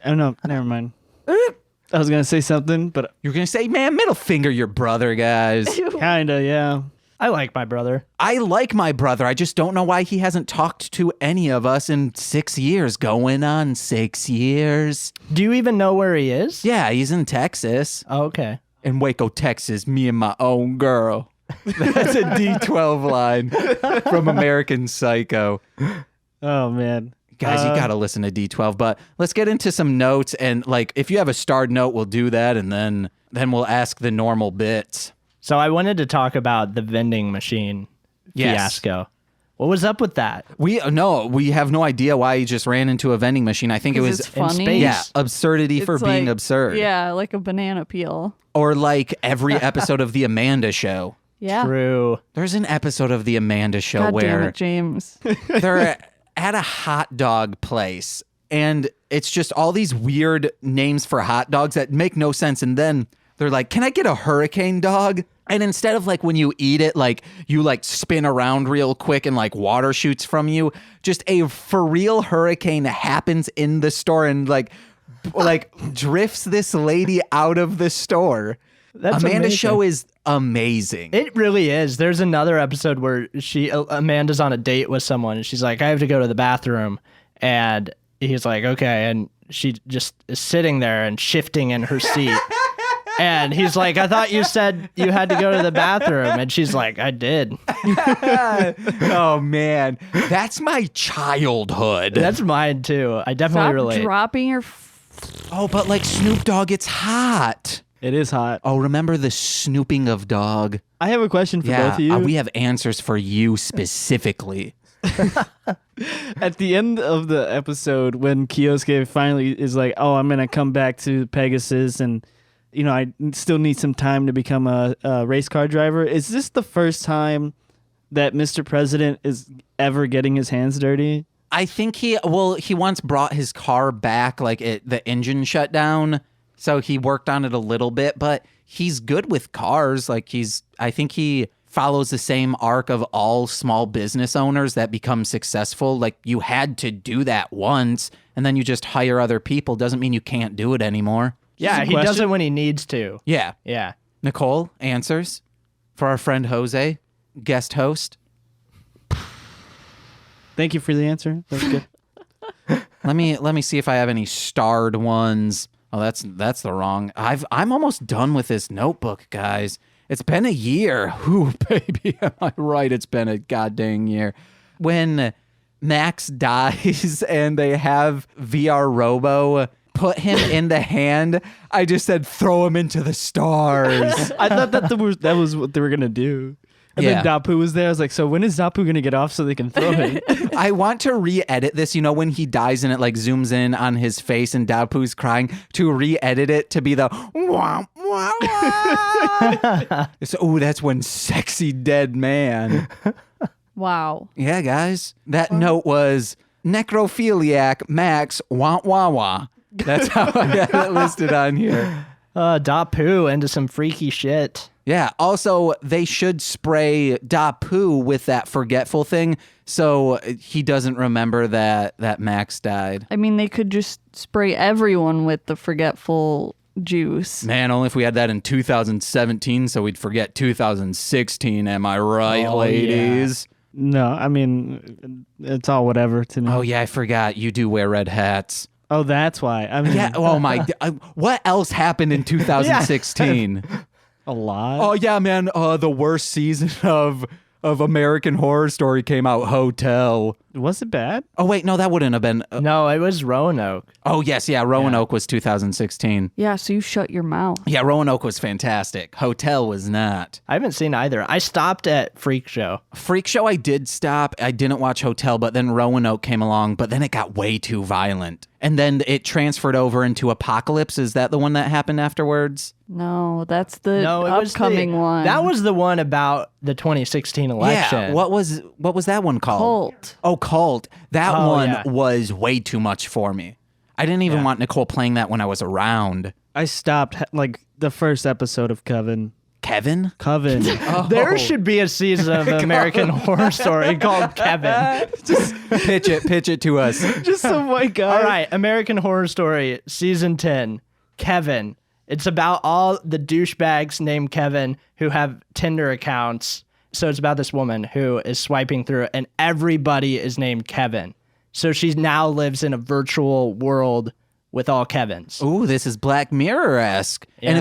I don't know. Never mind. I was going to say something, but You're going to say, man, middle finger your brother, guys. kind of, yeah. I like my brother. I like my brother. I just don't know why he hasn't talked to any of us in 6 years. Going on 6 years. Do you even know where he is? Yeah, he's in Texas. Oh, okay. In Waco, Texas, me and my own girl. That's a D12 line from American Psycho. Oh, man. Guys, you got to listen to D12. But let's get into some notes. And like, if you have a starred note, we'll do that. And then we'll ask the normal bits. So I wanted to talk about the vending machine fiasco. What was up with that? We have no idea why he just ran into a vending machine. I think it was It's funny. space. Yeah, absurdity for It's being like- absurd. Yeah, like a banana peel. Or like every episode of The Amanda Show. Yeah. True. There's an episode of The Amanda Show God damn where it, James. they're at a hot dog place and it's just all these weird names for hot dogs that make no sense. And then they're like, can I get a hurricane dog? And instead of like when you eat it, like you like spin around real quick and like water shoots from you, just a for real hurricane happens in the store and like drifts this lady out of the store. That's Amanda's amazing. show is amazing. It really is. There's another episode where Amanda's on a date with someone and she's like, I have to go to the bathroom. And he's like, okay. And she just is sitting there and shifting in her seat. And he's like, I thought you said you had to go to the bathroom. And she's like, I did. Oh man, that's my childhood. That's mine too. I definitely Stop relate. dropping your... Oh, but like Snoop Dogg, it's hot. It is hot. Oh, remember the snooping of dog? I have a question for both of you. We have answers for you specifically. At the end of the episode, when Kyosuke finally is like, oh, I'm going to come back to Pegasus and, you know, I still need some time to become a race car driver. Is this the first time that Mr. President is ever getting his hands dirty? I think he once brought his car back, like the engine shut down. So he worked on it a little bit, but he's good with cars. Like I think he follows the same arc of all small business owners that become successful. Like you had to do that once and then you just hire other people. Doesn't mean you can't do it anymore. Yeah, he does it when he needs to. Yeah. Yeah. Nicole, answers for our friend Jose, guest host. Thank you for the answer. That's good. Let me see if I have any starred ones. Oh, that's the wrong. I'm almost done with this notebook, guys. It's been a year. Ooh, baby, am I right? It's been a goddamn year. When Max dies and they have VR Robo put him in the hand, I just said throw him into the stars. I thought that was what they were going to do. And Yeah. then Dappu was there. I was like, so when is Dappu going to get off so they can throw him? I want to re-edit this, you know, when he dies and it like zooms in on his face and Dappu's crying, to re-edit it to be the wah, wah, wah. So, that's one sexy dead man. Wow. Yeah, guys. That note was necrophiliac Max wah wah wah. That's how I had it listed on here. Dappu into some freaky shit. Yeah. Also, they should spray Dappu with that forgetful thing so he doesn't remember that Max died. I mean, they could just spray everyone with the forgetful juice. Man, only if we had that in 2017 so we'd forget 2016. Am I right, Oh, ladies? No, I mean, it's all whatever to me. Oh, yeah, I forgot. You do wear red hats. Oh, that's why. I mean, Yeah. Oh, my. What else happened in 2016? a lot. Oh yeah, man. The worst season of American Horror Story came out. Hotel. Was it bad? Oh wait, no, that wouldn't have been. No, it was Roanoke. Oh yes, yeah. Roanoke was 2016. Yeah, so you shut your mouth. Yeah, Roanoke was fantastic. Hotel was not. I haven't seen either. I stopped at Freak Show. Freak Show, I did stop. I didn't watch Hotel, but then Roanoke came along. But then it got way too violent, and then it transferred over into Apocalypse. Is that the one that happened afterwards? No, that's the No, it was upcoming one. That was the one about the 2016 election. Yeah. What was that one called? Cult. Oh, Cult. That Oh, one yeah. was way too much for me. I didn't even want Nicole playing that when I was around. I stopped like the first episode of Coven. Kevin? Coven. There should be a season of American Horror Story called Kevin. Just pitch it to us. Just some white guy. All right, American Horror Story season 10, Kevin. It's about all the douchebags named Kevin who have Tinder accounts. So it's about this woman who is swiping through, and everybody is named Kevin. So she now lives in a virtual world with all Kevins. Ooh, this is Black Mirror-esque. Yeah. And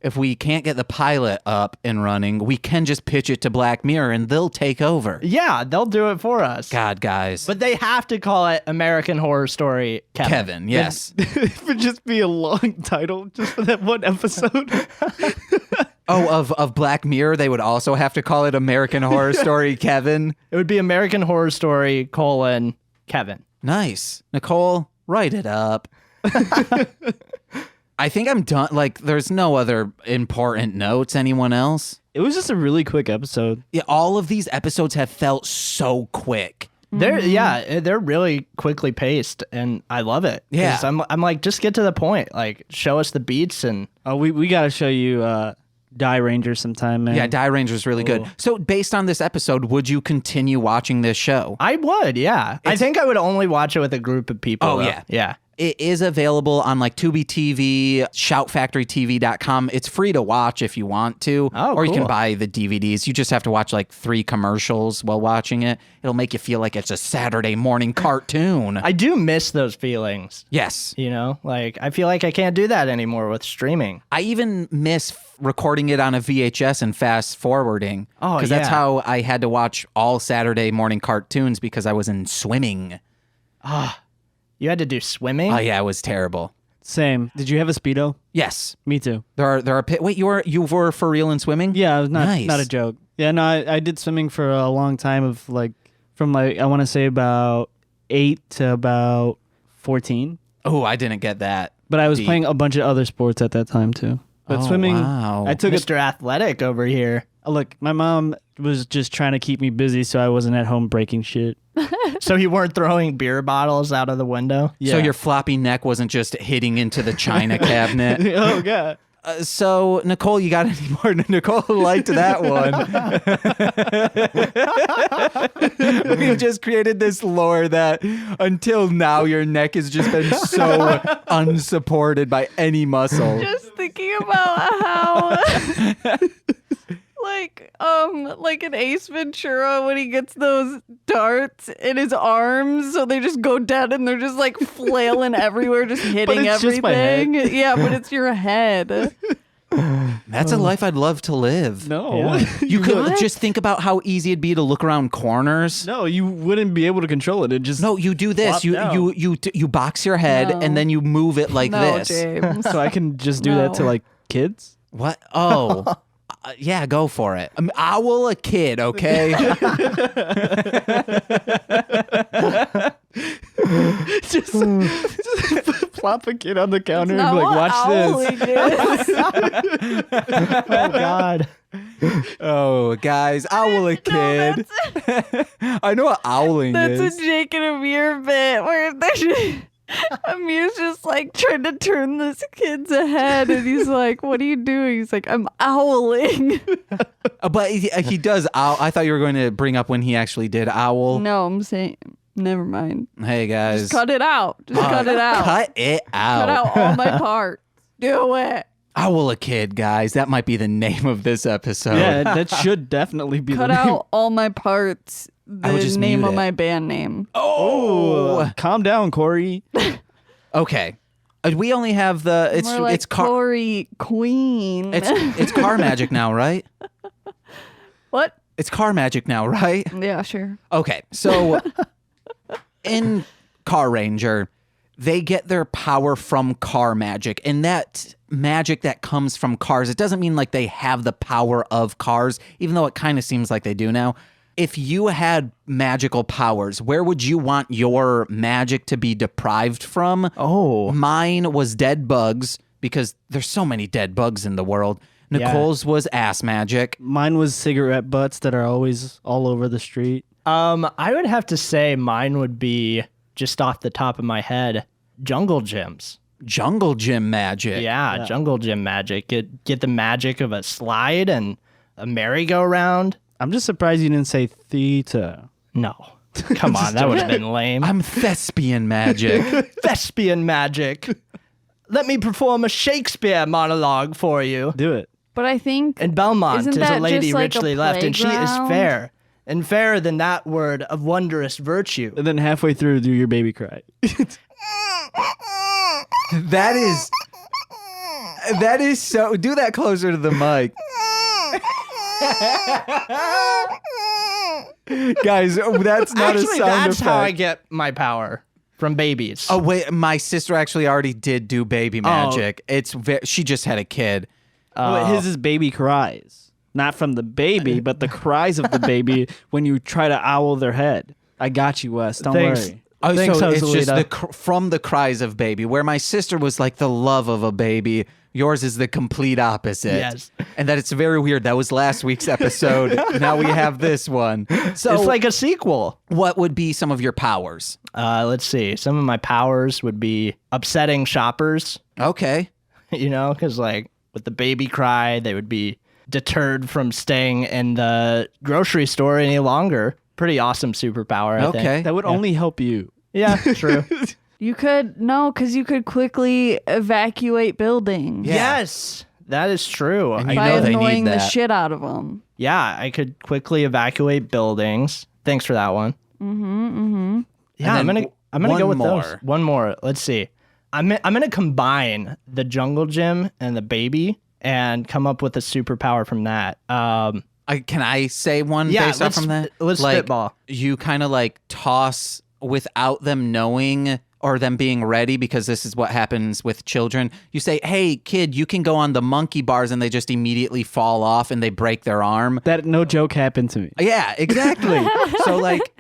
if we can't get the pilot up and running, we can just pitch it to Black Mirror and they'll take over. Yeah, they'll do it for us. God, guys. But they have to call it American Horror Story Kevin, yes. It would just be a long title just for that one episode. Of Black Mirror, they would also have to call it American Horror Story Kevin. It would be American Horror Story : Kevin. Nice. Nicole, write it up. I think I'm done. Like, there's no other important notes. Anyone else? It was just a really quick episode. Yeah, all of these episodes have felt so quick. They're really quickly paced, and I love it. 'Cause Yeah. I'm like, just get to the point. Like, show us the beats and. Oh, we got to show you Die Ranger sometime, man. Yeah, Die Ranger's really good. So based on this episode, would you continue watching this show? I would, yeah. I think I would only watch it with a group of people. Oh, though. yeah. Yeah. It is available on like Tubi TV, shoutfactorytv.com. It's free to watch if you want to. Oh, or you can cool. buy the DVDs. You just have to watch like 3 commercials while watching it. It'll make you feel like it's a Saturday morning cartoon. I do miss those feelings. Yes. You know, like, I feel like I can't do that anymore with streaming. I even miss recording it on a VHS and fast forwarding. Oh, Because that's yeah. how I had to watch all Saturday morning cartoons because I was in swimming. You had to do swimming? Oh, yeah, it was terrible. Same. Did you have a Speedo? Yes. Me too. There are wait, you were for real in swimming? Yeah, it was Nice. not a joke. Yeah, no, I did swimming for a long time of from I want to say about 8 to about 14. Oh, I didn't get that. But I was Deep. playing a bunch of other sports at that time too. But Oh, swimming, wow. I took Mr. Athletic over here. look, my mom was just trying to keep me busy so I wasn't at home breaking shit. So you weren't throwing beer bottles out of the window? Yeah. So your floppy neck wasn't just hitting into the china cabinet. Oh, God. So, Nicole, you got any more? Nicole liked that one. We just created this lore that until now your neck has just been so unsupported by any muscle. Just thinking about how like in Ace Ventura when he gets those darts in his arms, so they just go dead and they're just like flailing everywhere, just hitting it's just my everything. Yeah, but it's your head. That's a life I'd love to live. No. Yeah. You could What? just think about how easy it'd be to look around corners. No, you wouldn't be able to control it. It just No, you do this. Flop down. You box your head No. and then you move it like No, this. James. so I can just do that to No. like kids. What? Oh. Yeah, go for it. Owl a kid, okay? just plop a kid on the counter and Not be like, what watch this. owling is. Oh, God. Oh, guys, owl a kid. I know what owling That's is. a Jake and Amir bit where Amir's just like trying to turn this kid's head, and he's like, "What are you doing?" He's like, "I'm owling." But he does owl. I thought you were going to bring up when he actually did owl. No, I'm saying, never mind. Hey, guys. Just cut it out. Just cut it out. Cut it out. Cut out all my parts. Do it. Owl a kid, guys. That might be the name of this episode. Yeah, that should definitely be Cut the name. out all my parts. I would The just name mute of it. my band name. Oh. Calm down, Corey. Okay. We only have the More like it's car Corey Queen. it's car magic now, right? What? It's car magic now, right? Yeah, sure. Okay, so in Carranger, they get their power from car magic, and that magic that comes from cars, it doesn't mean like they have the power of cars, even though it kind of seems like they do now. If you had magical powers, where would you want your magic to be deprived from? Oh. Mine was dead bugs, because there's so many dead bugs in the world. Nicole's was ass magic. Mine was cigarette butts that are always all over the street. I would have to say mine would be, just off the top of my head, jungle gyms. jungle gym magic. Yeah, jungle gym magic. Get the magic of a slide and a merry-go-round. I'm just surprised you didn't say theta. No. Come on, that would have been lame. I'm thespian magic. Thespian magic. Let me perform a Shakespeare monologue for you. Do it. But I think And Belmont Isn't is a that lady just like a richly left, and she is playground? fair. And fairer than that word of wondrous virtue. And then halfway through, do your baby cry. That is so. Do that closer to the mic. Guys, that's not Actually, a sound that's effect. how I get my power. From babies. Oh wait, my sister actually already did do baby magic. She just had a kid. Well, his is baby cries. Not from the baby, but the cries of the baby when you try to owl their head. I got you, Wes. Don't Thanks. worry. Oh, Thanks, so it's just Joselita. from the cries of baby, where my sister was like the love of a baby. Yours is the complete opposite. Yes. And that it's very weird. That was last week's episode. Now we have this one. So It's like a sequel. what would be some of your powers? Let's see. Some of my powers would be upsetting shoppers, Okay. because like with the baby cry, they would be deterred from staying in the grocery store any longer. Pretty awesome superpower, I think. Okay. That would only help you. Yeah, true. you could because you could quickly evacuate buildings Yes, that is true. And I- you by know they need annoying the that. shit out of them. yeah, I could quickly evacuate buildings. Thanks for that one. Yeah, And I'm then gonna one go with more. those. One more. Let's see. I'm gonna combine the jungle gym and the baby and come up with a superpower from that. Can I say one Yeah, based off from that? let's like, spitball. You kind of like toss without them knowing or them being ready, because this is what happens with children. You say, hey, kid, you can go on the monkey bars, and they just immediately fall off and they break their arm. That no joke happened to me. Yeah, exactly. So like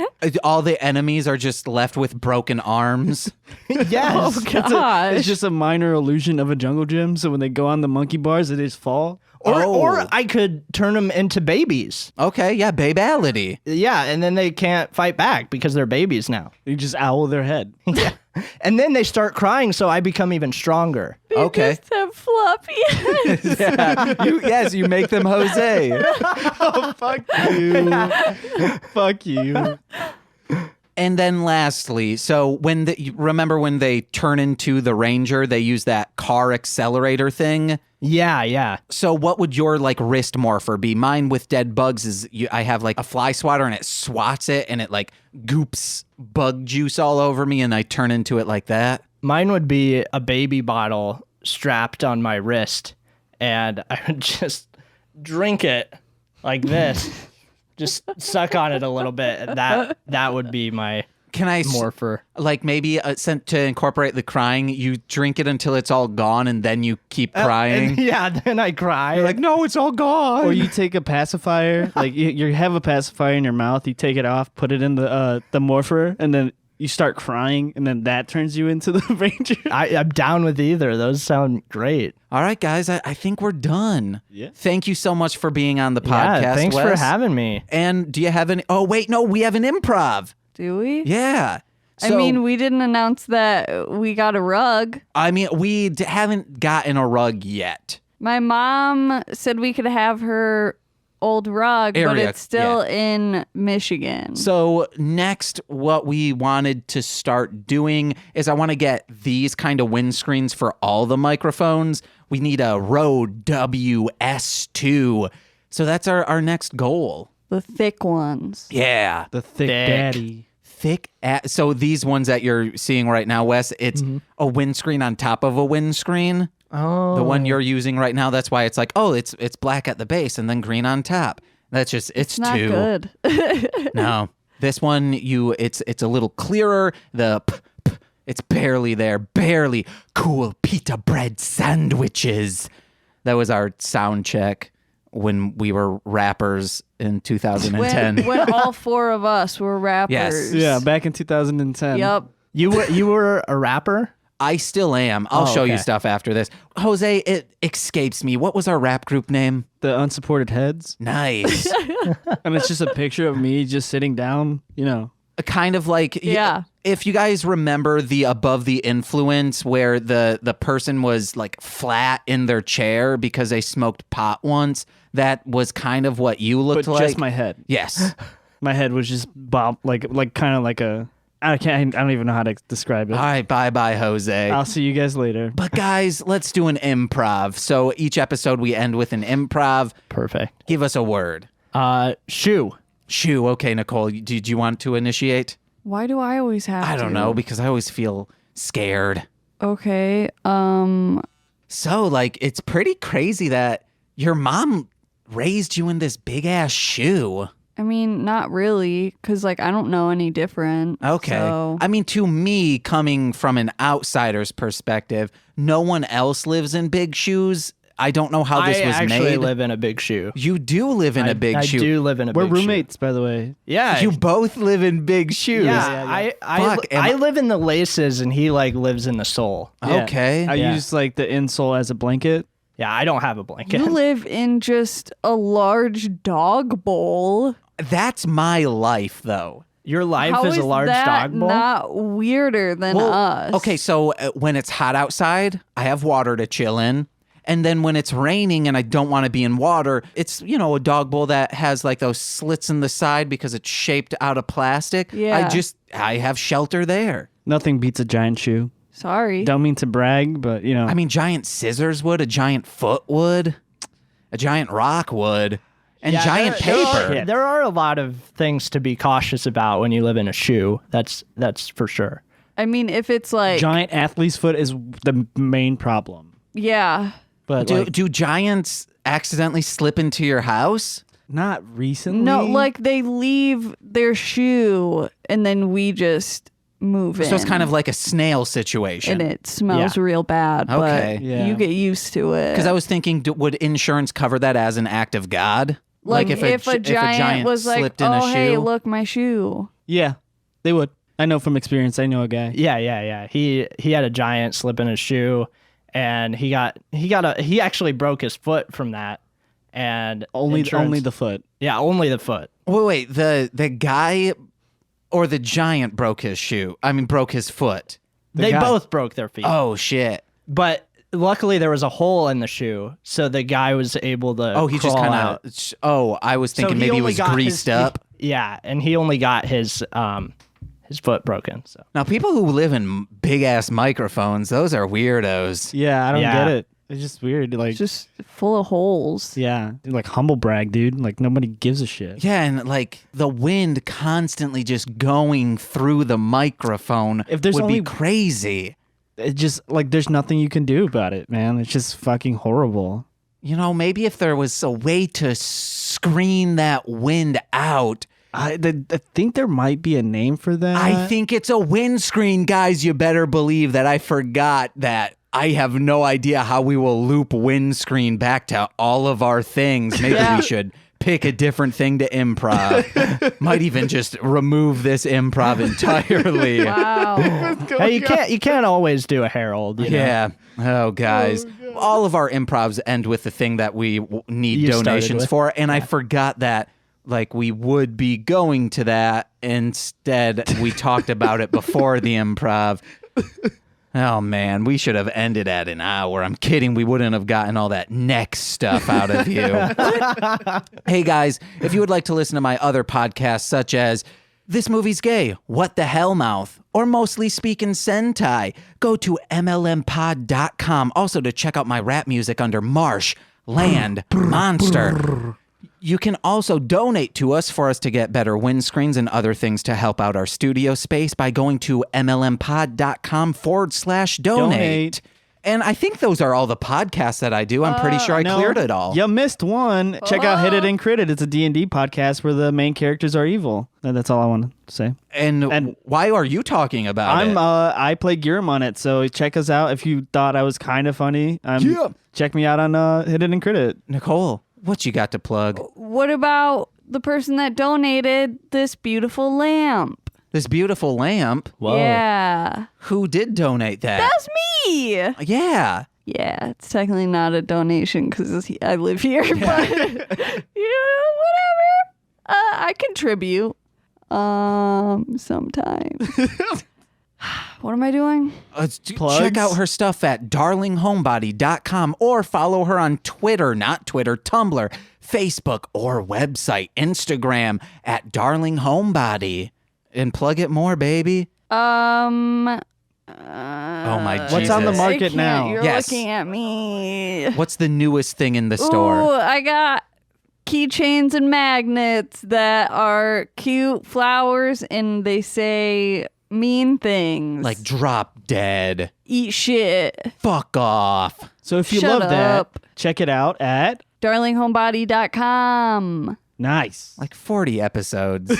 all the enemies are just left with broken arms. Yes. Gosh. It's just a minor illusion of a jungle gym. So when they go on the monkey bars, they just fall. Or I could turn them into babies. Okay, yeah, babality. Yeah, and then they can't fight back because they're babies now. You just owl their head. Yeah. And then they start crying, so I become even stronger. Okay. Just have floppy heads. Yes, you make them Jose. Fuck you. Fuck you. And then lastly, so you remember when they turn into the Ranger, they use that car accelerator thing? Yeah. So what would your like wrist morpher be? Mine with dead bugs is I have like a fly swatter, and it swats it and it like goops bug juice all over me, and I turn into it like that. Mine would be a baby bottle strapped on my wrist, and I would just drink it like this. Just suck on it a little bit. And that would be my Can I morpher. like maybe sent to incorporate the crying? You drink it until it's all gone, and then you keep crying. And yeah, then I cry. You're like, no, it's all gone. Or you take a pacifier, like you have a pacifier in your mouth, you take it off, put it in the morpher, and then you start crying, and then that turns you into the Ranger. I'm down with either. Those sound great. All right, guys, I think we're done. Yeah. Thank you so much for being on the podcast. Yeah, thanks for Wes. having me. And do you have any? Oh wait, no, we have an improv. Do we? Yeah. I So, mean, we didn't announce that we got a rug. we haven't gotten a rug yet. My mom said we could have her old rug, but Area, it's still in Michigan. So next, what we wanted to start doing is I want to get these kind of windscreens for all the microphones. We need a Rode WS2. So that's our next goal. The thick ones. Yeah. The thick daddy. So these ones that you're seeing right now, Wes, it's a windscreen on top of a windscreen. Oh. The one you're using right now, that's why it's like, oh, it's black at the base and then green on top. That's just it's Not too good. No. This one it's a little clearer. It's barely there. Barely. Cool pita bread sandwiches. That was our sound check when we were rappers in 2010. when all four of us were rappers. Yes. Yeah, back in 2010. Yep. You were a rapper? I still am. I'll show you okay. stuff after this. Jose, it escapes me. What was our rap group name? The unsupported heads. Nice. And it's just a picture of me just sitting down, Kind of like, Yeah. If you guys remember the Above the Influence, where the person was like flat in their chair because they smoked pot once, that was kind of what you looked But like. just my head. Yes. My head was just bob, like kind of like a. I don't even know how to describe it. All right, bye, Jose. I'll see you guys later. But guys, let's do an improv. So each episode we end with an improv. Perfect. Give us a word. Shoe. Shoe. Okay, Nicole, did you want to initiate? Why do I always have to? I don't know, because I always feel scared. Okay. So, like, it's pretty crazy that your mom raised you in this big-ass shoe. I mean, not really, because, like, I don't know any different. Okay. So. I mean, to me, coming from an outsider's perspective, no one else lives in big shoes. I don't know how this was I actually made. live in a big shoe. You do live in a big shoe. I do live in a We're big shoe. roommates, by the way. Yeah. You both live in big shoes. Yeah, Fuck, I live in the laces and he like lives in the sole. Yeah. Okay. I Yeah. use like the insole as a blanket. Yeah, I don't have a blanket. You live in just a large dog bowl. That's my life, though. Your life How is a large that dog bowl? not weirder than us? Okay, so when it's hot outside, I have water to chill in. And then when it's raining and I don't want to be in water, it's, a dog bowl that has like those slits in the side because it's shaped out of plastic. Yeah. I have shelter there. Nothing beats a giant shoe. Sorry. Don't mean to brag, but I mean, giant scissors would, a giant foot would, a giant rock would, and Yeah, giant paper. There are a lot of things to be cautious about when you live in a shoe. That's for sure. I mean, if it's like, giant athlete's foot is the main problem. yeah. But Do giants accidentally slip into your house? not recently. No, like they leave their shoe and then we just move in. So it's kind of like a snail situation. And it smells Yeah. real bad, Okay. but Yeah. you get used to it. Because I was thinking, would insurance cover that as an act of God? Like if a giant was like, slipped in oh, a shoe? hey, look, my shoe. Yeah, they would. I know from experience. I know a guy. Yeah. He had a giant slip in his shoe, and he actually broke his foot from that, and Only insurance- the foot. Yeah, only the foot. Wait, the guy or the giant broke his shoe? I mean, broke his foot. They guy. both broke their feet. Oh, shit. But luckily there was a hole in the shoe, so the guy was able to Oh, he just crawl kind out. of... Oh, I was thinking So maybe he only was got greased his- up. Yeah, and he only got his foot broken. So Now, people who live in big-ass microphones, those are weirdos. Yeah, I don't Yeah. get it. It's just weird. Like, It's just full of holes. yeah, like humble brag, dude. Like nobody gives a shit. Yeah, and like the wind constantly just going through the microphone If there's would be only- crazy. It just like there's nothing you can do about it, man. It's just fucking horrible. Maybe if there was a way to screen that wind out. I think there might be a name for that. I think it's a windscreen, guys. You better believe that I forgot that. I have no idea how we will loop windscreen back to all of our things. Maybe we should pick a different thing to improv. Might even just remove this improv entirely. Wow. hey, you can't always do a Harold. You know? Yeah. Oh, guys. All of our improvs end with the thing that we need You started donations with. for. And I forgot that, like, we would be going to that. Instead, we talked about it before the improv. Oh, man. We should have ended at an hour. I'm kidding. We wouldn't have gotten all that neck stuff out of you. Hey, guys, if you would like to listen to my other podcasts, such as This Movie's Gay, What the Hell Mouth, or Mostly Speakin Sentai, go to mlmpod.com. Also to check out my rap music under Marsh, Land, Monster. You can also donate to us for us to get better windscreens and other things to help out our studio space by going to mlmpod.com/donate. And I think those are all the podcasts that I do. I'm pretty sure I No, cleared it all. You missed one. Check out Hit It and Crit It. It's a D&D podcast where the main characters are evil. And that's all I want to say. And why are you talking about it? I play Giram on it, so check us out if you thought I was kind of funny. Yeah. Check me out on Hit It and Crit It. Nicole, what you got to plug? What about the person that donated this beautiful lamp? This beautiful lamp. Whoa. Yeah. Who did donate that? That's me. Yeah. Yeah, it's technically not a donation because I live here, but whatever. I contribute. Sometimes. What am I doing? Check out her stuff at darlinghomebody.com or follow her on Twitter, not Twitter, Tumblr, Facebook, or website, Instagram at darlinghomebody. And plug it more, baby. Oh my Jesus. What's on the I market can't. now? You're Yes. looking at me. What's the newest thing in the store? Ooh, I got keychains and magnets that are cute flowers and they say mean things. Like drop dead. Eat shit. Fuck off. So if you Shut love that, up. check it out at darlinghomebody.com. Nice. Like 40 episodes.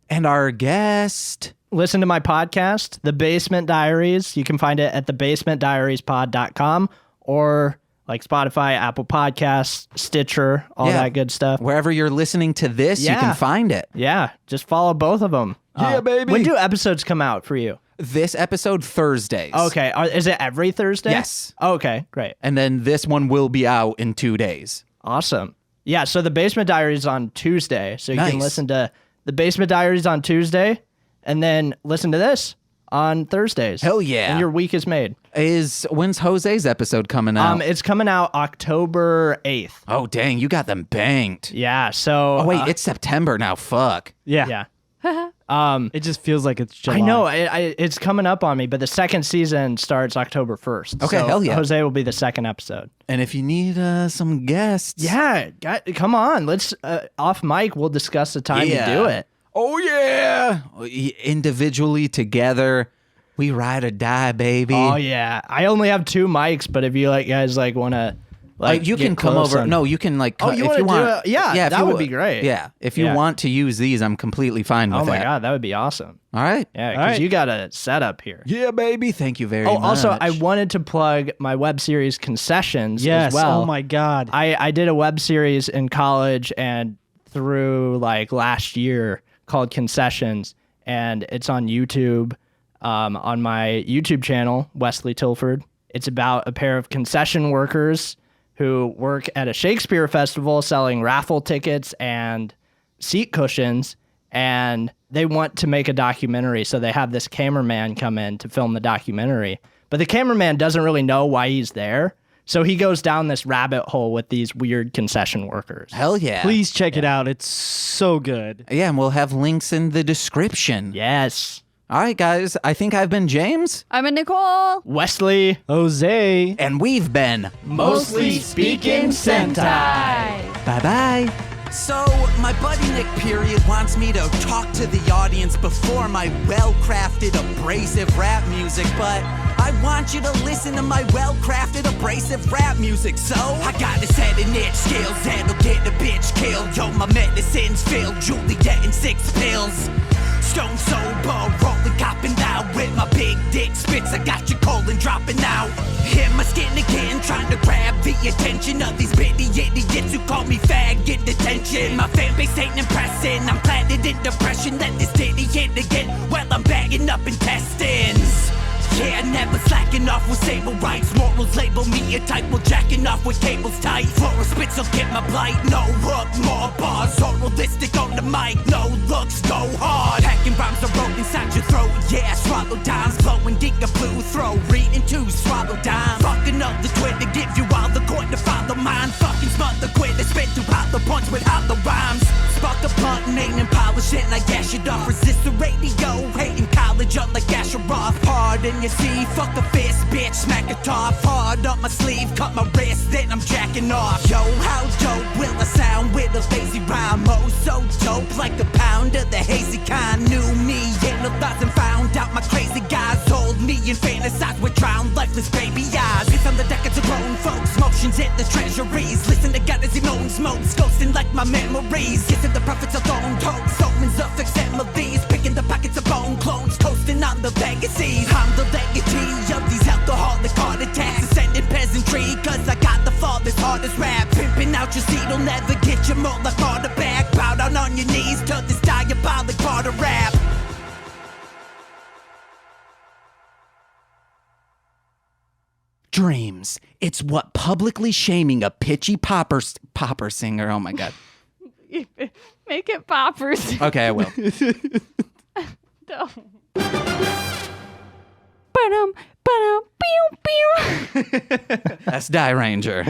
And our guest. Listen to my podcast, The Basement Diaries. You can find it at thebasementdiariespod.com or like Spotify, Apple Podcasts, Stitcher, all Yeah. that good stuff. Wherever you're listening to this, you Yeah. can find it. Yeah, just follow both of them. Yeah, baby. When do episodes come out for you? This episode, Thursdays. Okay, is it every Thursday? Yes. Okay, great. And then this one will be out in 2 days. Awesome. Yeah, so The Basement Diaries on Tuesday. So you can Nice. listen to The Basement Diaries on Tuesday and then listen to this on Thursdays. Hell yeah. And your week is made. When's Jose's episode coming out? It's coming out October 8th. Oh, dang, you got them banked. Yeah, so Oh, wait, it's September now. Fuck. Yeah. yeah. It just feels like it's July. I know it's coming up on me, but the second season starts October 1st. Okay, so hell yeah. Jose will be the second episode. And if you need some guests. Yeah, come on. Let's off mic. We'll discuss the time Yeah. to do it. Oh, yeah. Individually, together, we ride or die, baby. Oh yeah, I only have 2 mics, but if you guys want to, You can come over. No, you can Oh, if you wanna you do want. it? Yeah, if that you would be great. Yeah, if you Yeah. want to use these, I'm completely fine with Oh my that. god, that would be awesome. All right. Yeah, All because right. you got a setup here. Yeah, baby. Thank you very Oh, much. also, I wanted to plug my web series Concessions Yes. as well. Oh my God. I did a web series in college and through like last year called Concessions, and it's on YouTube, on my YouTube channel, Wesley Tilford. It's about a pair of concession workers who work at a Shakespeare festival selling raffle tickets and seat cushions, and they want to make a documentary, so they have this cameraman come in to film the documentary. But the cameraman doesn't really know why he's there, so he goes down this rabbit hole with these weird concession workers. Hell yeah. Please check it out. It's so good. Yeah, and we'll have links in the description. Yes. All right, guys. I think I've been James. I'm a Nicole. Wesley. Jose. And we've been Mostly Speakin Sentai. Bye-bye. So, my buddy Nick Period wants me to talk to the audience before my well-crafted, abrasive rap music, but I want you to listen to my well-crafted, abrasive rap music, so I got this head and itch skills that'll get a bitch killed. Yo, my medicine's filled, Juliet and 6 pills. Stone sober, rolling, copping out with my big dick spits. I got your colon dropping out. Hit my skin again, trying to grab the attention of these bitty idiots who call me fag in detention. My fan base ain't impressing. I'm planted in depression. Let this ditty hit again while I'm bagging up intestines. Yeah, never slacking off with sable rights. Morals label me a type while jacking off with cables tight. For a spit, so get my blight. No hook, more bars. Horrific on the mic. No looks, go hard. Hacking rhymes are rolled inside your throat. Yeah, swallow dimes. Blowing dig a blue throw. Reading to swallow dimes. Fucking up the Twitter. Give you all the coin to follow mine. Fucking smother quitter. Spit through hollow points with hollow rhymes. Spark a blunt, name and polish it. I gash it off. Resist the radio. Hating college up like Asheroth. Pardon you see, fuck a fist, bitch, smack it off. Hard up my sleeve, cut my wrist, then I'm jacking off. Yo, how dope will I sound with a lazy rhyme? Oh, so dope, like a pound of the hazy kind. Knew me in the thoughts and found out my crazy guys hold me and fantasize with drowned lifeless baby eyes. It's on the decades of grown folks, motions hit the treasuries. Listen to God as he moans, smokes, ghosting like my memories. Kissing the prophets of lone toes, omens of fixed melodies. Picking the pockets of bone clones, toasting on the legacies. I'm the legatee of these alcoholic heart attacks. Ascending peasantry, cause I got the farthest, hardest rap. Pimping out your seat will never get you more like harder back. Bow down on your knees to this diabolic part of rap. Dreams. It's what publicly shaming a pitchy popper singer, oh my god. Make it poppers. Okay, I will. No. Ba-dum, ba-dum, pew, pew. That's Die Ranger.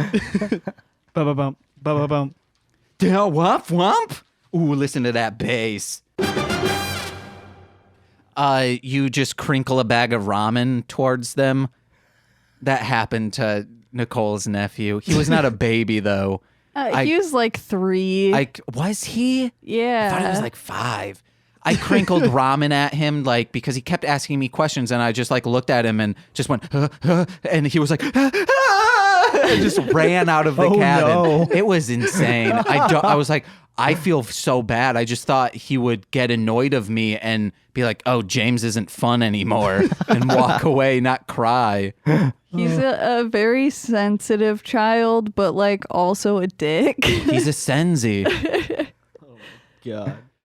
Ba-ba-bum, ba-ba-bum. Whomp whomp. Ooh, listen to that bass. You just crinkle a bag of ramen towards them. That happened to Nicole's nephew. He was not a baby though. He was like 3. Was he? Yeah. I thought he was like 5. I crinkled ramen at him because he kept asking me questions, and I just looked at him and just went, and he was like, and just ran out of the cabin. No. It was insane. I was like, I feel so bad. I just thought he would get annoyed of me and be like, oh, James isn't fun anymore, and walk away, not cry. He's a very sensitive child, but also a dick. He's a senzi. God.